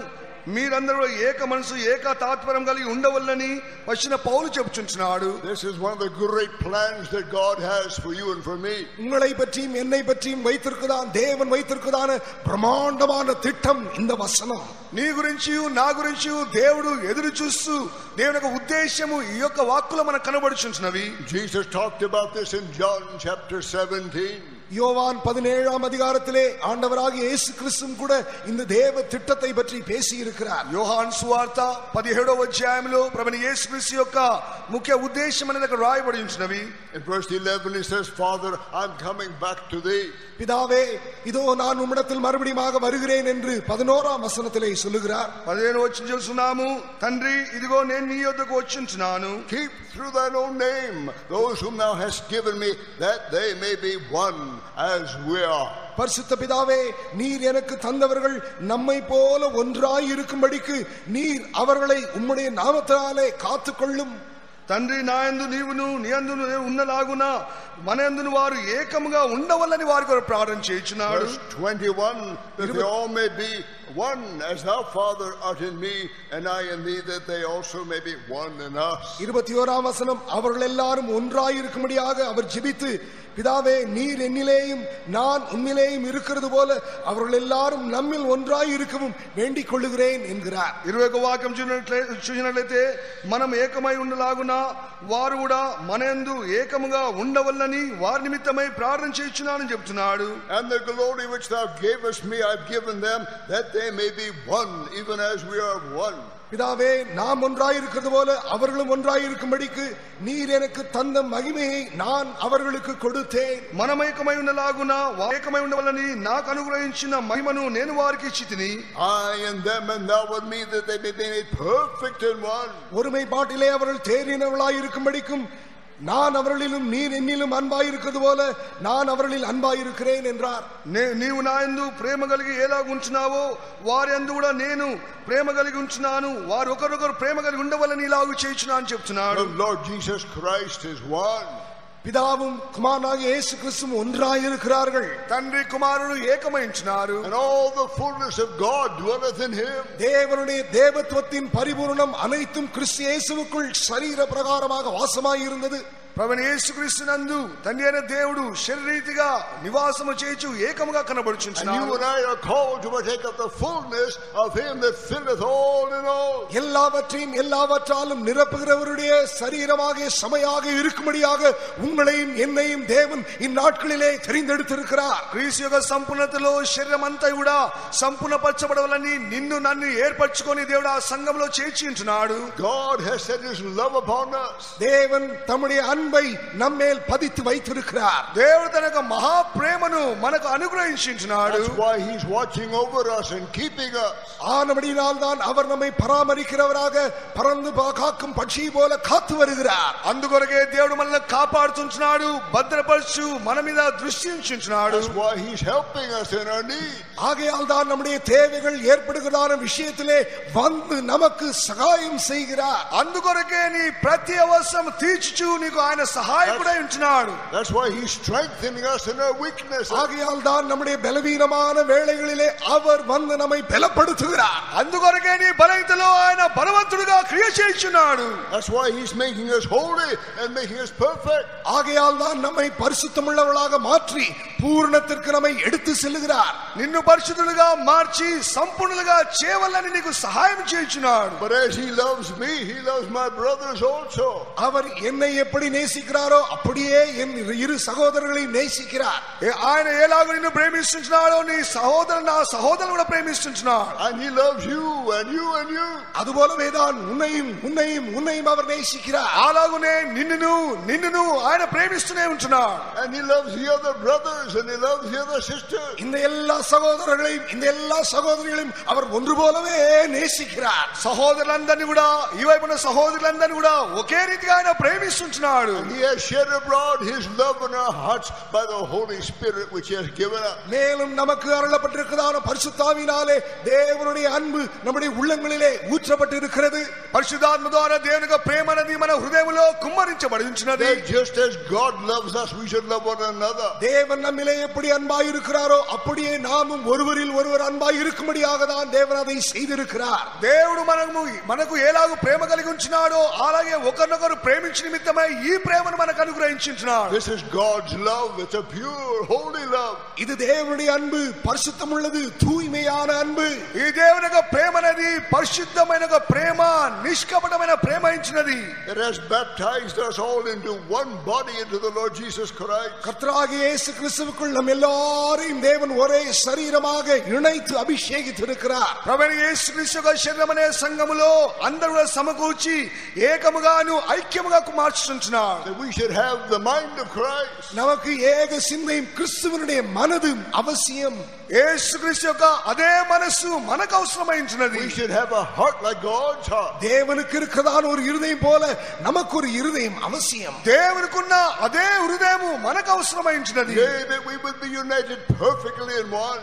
మీరందరూ ఏక మనసు ఏక తాత్పర్యం కలిగి ఉండవల్లని వచ్చిన పౌలు చెప్పుచున్నాడు. This is one of the great plans that God has for you and for me. உங்களை பற்றியும் என்னை பற்றியும் வைத்திருக்குதான் தேவன் வைத்திருக்குதான பிரமாண்டமான திட்டம் இந்த வசனம். నీ గురించి నా గురించి దేవుడు ఎదురు చూస్తూ దేవుని యొక్క ఉద్దేశము ఈ యొక్క వాక్కులో మనకు కనబడుచున్నవి. Jesus talked about this in John chapter 17. யோவான் 17ஆம் அதிகாரத்திலே ஆண்டவராகிய இயேசு கிறிஸ்து கூட இந்த தேவ திட்டத்தை பற்றி பேசி இருக்கிறார். యోహాను సువార్త 17వ అధ్యాయంలో ప్రభువైన యేసుక్రీస్తు యొక్క ముఖ్య ఉద్దేశం అనేది అక్కడ రాయబడి ఉన్నవి. In verse 11 he says, Father, I'm coming back to thee. பிதாவே இதோ நான் உம்மிடத்தில் மறுபடியுமாக வருகிறேன் என்று 11ஆம் வசனத்திலே சொல்லுகிறார். 15వ వచనం చూస్తున్నాము, తండ్రి ఇదిగో నేను నీ యొద్దకు వచ్చుచున్నాను. Keep through thine own name those whom thou hast given me, that they may be one as we are. பரிசுத்த பிதாவே, நீர் எனக்கு தந்தவர்கள் நம்மை போல ஒன்றாய் இருக்கும்படிக்கு நீர் அவர்களை உம்முடைய நாமத்தினாலே காத்துக்கொள்ளும். తండ్రి నా యందు నీవును నీ యందు ఉన్నలాగున మన యందును వారు ఏకముగా ఉండవల్లని వారి కొరకు ప్రార్థన చేయుచున్నాడు. Verse 21, that they all may be one as thou, Father, art in me and I in thee, that they also may be one in us. 21ஆம் வசனம், அவர்கள் எல்லாரும் ஒன்றாய் இருக்கும்படியாக அவர் ஜெபித்து, பிதாவே நீர் என்னிலேயும் நான் உம்மிலேயும் இருக்கிறது போல அவர்கள் எல்லாரும் நம்மில் ஒன்றாய் இருக்கவும் வேண்டிக் கொள்ளுகிறேன் என்கிறார். 21వ వాక్యం చూసినట్లయితే మనం ఏకమై ఉండలాగున వారు కూడా మన యందు ఏకముగా ఉండవల్లని వారి నిమిత్తమై ప్రార్థన చేయుచున్నానని చెప్తున్నాడు. And the glory which thou gavest me I've given them, that they may be one, even as we are one. பிதாவே நாம் ஒன்றாய் இருக்கிறது போல அவர்களும் ஒன்றாய் இருக்கும்படிக்கு நீர் எனக்கு தந்த மகிமையை நான் அவர்களுக்கு கொடுத்தேன். మనం ఏకమై ఉండలాగున వారు ఏకమై ఉండవల్లని నాకు అనుగ్రహించిన మహిమను నేను వారికి ఇచ్చితిని. I and them and thou with me, that they may be made perfect in one. ஒருமைப்பாட்டிலே அவர்கள் தேறினவர்களாய் இருக்கும்படிக்கும் நான் அவர்களிலும் நீர் என்னிலும் அன்பாய் இருக்கிறது போல நான் அவர்களில் அன்பாய் இருக்கிறேன் என்றார். నీవు నా యందు ప్రేమ కలిగి ఎలాగ ఉంచున్నావో వారి యందు కూడా నేను ప్రేమ కలిగి ఉంచున్నాను, వారు ఒకరొకరు ప్రేమ కలిగి ఉండవలని ఇలాగ చేయుచున్నా అని చెప్తున్నాడు. The Lord Jesus Christ is one. பிதாவும் குமாரனாகிய இயேசு கிறிஸ்துவும் ஒன்றாயிருக்கிறார்கள். తండ్రి కుమారుడు ఏకమైంచున్నారు. And all the fullness of God dwelleth in him. தேவனுடைய தேவத்துவத்தின் பரிபூரணம் அனைத்தும் கிறிஸ்து இயேசுவுக்குள் சரீர பிரகாரமாக வாசமாயிருந்தது. ప్రభువైన యేసుక్రీస్తునందు తండ్రి అయిన దేవుడు శరీరీతిగా నివాసము చేయుచు ఏకముగా కనబడుచున్నాడు. And you and I are called to partake of the fullness of him that filleth all in all. எல்லாவற்றையும் எல்லாவற்றாலும் நிரப்புகிறவருடைய சரீரமாக சமையாக இருக்கும்படியாக உங்களையும் என்னையும் தேவன் இந்நாட்களிலே தெரிந்தெடுத்திருக்கிறார். క్రీస్తు యొక్క సంపూర్ణతలో శరీరం అంతా కూడా సంపూర్ణపరచబడవాలని నిన్ను నన్ను ఏర్పరచుకొని దేవుడు ఆ సంఘంలో చేర్చి ఉంటున్నాడు. God has set his love upon us. தேவன் தம்முடைய அன்பை நம்மேல் பதித்து வைத்திருக்கிறார். దేవుడు తన యొక్క మహా ప్రేమను మనకు అనుగ్రహించుచున్నాడు. That's why he's watching over us and keeping us. ஆனபடியால் தான் அவர் நம்மை பராமரிக்கிறவராக பறந்து காக்கும் பட்சி போல காத்து வருகிறார். అందుకొరకే దేవుడు మనల్ని కాపాడుచున్నాడు, భద్రపరచు మన మీద దృష్టి ఉంచుచున్నాడు. That's why he's helping us in our need. ஆகையால் தான் நம்முடைய தேவைகள் ஏற்படுகிறதான விஷயத்திலே வந்து நமக்கு சகாயம் செய்கிறார். అందుకొరకే నీ ప్రతి అవసరం తీర్చుచు నీకు ఆయన సహాయకుడై ఉంటున్నాడు. That's why he's strengthening us in our weakness. ஆகையால் தான் நம்முடைய பலவீனமான வேளைகளிலே அவர் வந்து நம்மை பலப்படுத்துகிறார். అందుకొరకే నీ బలహీనతలో ఆయన బలవంతుడిగా క్రియ చేయుచున్నాడు. That's why he's making us holy and making us perfect. ஆகையால் தான் நம்மை பரிசுத்தமுள்ளவர்களாக மாற்றி பூரணத்திற்கு நம்மை எடுத்து செல்கிறார். నిన్ను పరిశుద్ధులుగా మార్చి సంపూర్ణులుగా చేయవలని నీకు సహాయం చేయుచున్నాడు. But as he loves me, he loves my brothers also. அவர் என்னை எப்படி நேசிக்கிறாரோ அப்படியே என் இரு சகோதரர்களையும் நேசிக்கிறார். ఆయన ఎలాగో నిన్ను ప్రేమిస్తున్నాడో నీ సహోదరుడు నా సహోదరుడు కూడా ప్రేమిస్తున్నాడు. And he loves you and you and you. அதுபோலவே தான் உன்னையும் உன்னையும் உன்னையும் அவர் நேசிக்கிறார். అలాగునే నిన్నును ఆయన ప్రేమిస్తూనే ఉంటున్నాడు. And he loves the other brothers and he loves the other sisters. இந்த எல்லா சகோதரர்களையும் இந்த எல்லா சகோதரிகளையும் அவர் ஒன்று போலவே நேசிக்கிறார். సహోదరులందరినీ కూడా ఈ వైపున సహోదరులందరినీ కూడా ఒకే రీతిగా ఆయన ప్రేమిస్తుంటున్నాడు. And he has shed abroad his love in our hearts by the Holy Spirit which he has given us. மேலும் நமக்கு அருளப்பட்டிருக்கிறதான பரிசுத்தாவினாலே தேவனுடைய அன்பு நம்முடைய உள்ளங்களிலே ஊற்றப்பட்டிருக்கிறது. పరిశుద్ధాత్మ ద్వారా దేవుని యొక్క ప్రేమ అనేది మన హృదయంలో కుమ్మరించబడి ఉంటున్నది. Just as God loves us, we should love one another. தேவன் நம்மிலே எப்படி அன்பாய் இருக்கிறாரோ அப்படியே நாமும் ஒருவரில் ஒருவர் அன்பாய் இருக்கும்படியாக தான் தேவன் அதை செய்திருக்கிறார். దేవుడు మనకు ఎలాగూ ప్రేమ కలిగి ఉంచున్నాడో అలాగే ఒకరినొకరు ప్రేమించు నిమిత్తమై ఈ ప్రేమను మనకు అనుగ్రహించున్నాడు. This is God's love. It's a pure, holy love. இது தேவனுடைய அன்பு, பரிசுத்தமுள்ளது, தூய்மையான அன்பு. ఈ దేవుని యొక్క ప్రేమ అనేది పరిశుద్ధమైన ప్రేమ, నిష్కపటమైన ప్రేమ ఇచ్చినది. It has baptized us all into one body into the Lord Jesus Christ. கர்த்தராகிய இயேசு கிறிஸ்துவுக்குள் நம் எல்லாரையும் தேவன் ஒரே சரீரமாக இணைத்து அபிஷேகித்திருக்கிறார். ప్రభువైన యేసుక్రీస్తు యొక్క శరీరమనే సంఘములో అందరూ సమకూర్చి ఏకముగాను ఐక్యముగా మార్చుచున్నాడు. That we should have the mind of Christ. நமக்கு ஏக சிந்தையும் கிறிஸ்துவினுடைய மனதும் அவசியம். యేసుక్రీస్తు యొక్క అదే మనసు మనకు అవసరమైంది. We should have a heart like God's heart. தேவனுக்கு இருக்கிறதான ஒரு இருதயம் போல நமக்கு ஒரு இருதயம் அவசியம். దేవునికున్న అదే హృదయము మనకు అవసరమైంది. That we would be united perfectly in one.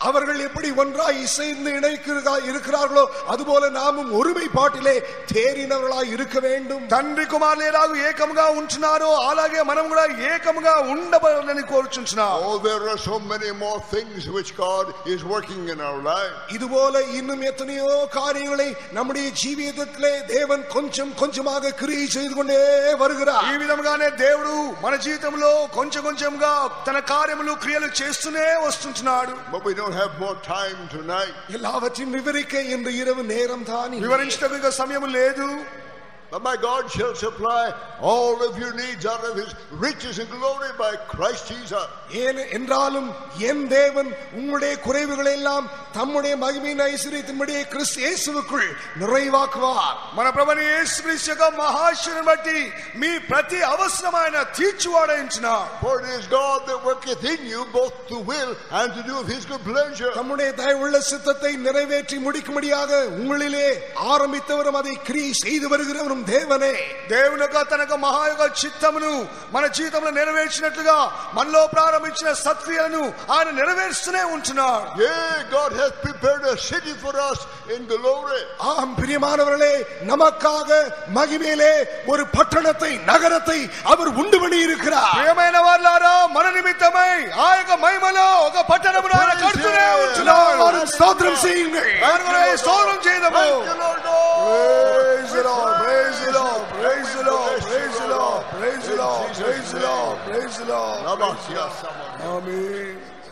அவர்கள் எப்படி ஒன்றாய் இசைந்து இருக்கிறார்களோ அதுபோல நாமும் ஒருமைப்பாட்டிலே தேறினவர்களாய் இருக்க வேண்டும். తండ్రి కుమారులు ఎలాగూ ఏకముగా ఉంటున్నారో అలాగే మనం కూడా ఏకముగా ఉండబడాలని కోరుచున్నాం. Oh, there are so many more things which God is working in our life. இதுபோல இன்னும் எத்தனையோ காரியங்களை நம்முடைய ஜீவிதத்திலே தேவன் கொஞ்சம் கொஞ்சமாக கிரியை செய்து கொண்டே வருகிறார். ఈ విధంగానే దేవుడు మన జీవితంలో కొంచెం కొంచెంగా తన కార్యములు క్రియలు చేస్తూనే వస్తుంటున్నాడు. But we don't have more time tonight. எல்லாவற்றையும் விவரிக்க இன்று இரவு நேரம் தான். వివరించడానికి సమయం లేదు. But my God shall supply all of your needs out of his riches and glory by Christ Jesus. என்றாலும் என் தேவன் உங்களுடைய குறைவுகளை எல்லாம் தம்முடைய மகிமையின் ஐஸ்வரியத்தின்படியே கிறிஸ்து இயேசுவுக்குள் நிறைவாக்குவார். మన ప్రభువైన యేసుక్రీస్తు యొక్క మహాశక్తిని బట్టి మీ ప్రతి అవసరమైన తీర్చువాడైంచున్నాడు. For it is God that worketh in you both to will and to do of his good pleasure. தம்முடைய தயவுள்ள சித்தத்தை நிறைவேற்றி முடிக்கும்படியாக உங்களிலே ஆரம்பித்தவரும் அதை கிரியை செய்து வருகிறவரும் தேவனே దేవుని యొక్క తన యొక్క మహా యొక్క చిత్తమును మన జీవితంలో నెరవేర్చినట్లుగా మనలో ప్రారంభించిన సత్క్రియలను ఆయన నెరవేరుస్తూనే ఉంటున్నాడు. Yeah, God has prepared a city for us in glory. ஆம் பிரியமானவர்களே, நமக்காக மகிமையிலே ஒரு பட்டணத்தை நகரத்தை அவர் உண்டு பண்ணி இருக்கிறார். ప్రియమైన వారలారా, మన నిమిత్తమై ఆ యొక్క మహిమలో ఒక పట్టణమును ఆయన కడుతూనే ఉంటున్నాడు. எல்லாரும் ஸ்தோத்திரம் செய்யுங்கள். ఆయనకు స్తోత్రం చేద్దాము. Thank you, Lord God. Praise the Lord, praise the Lord, praise the Lord, praise the Lord, praise the Lord, praise the Lord, praise the Lord. Namaste. Amen.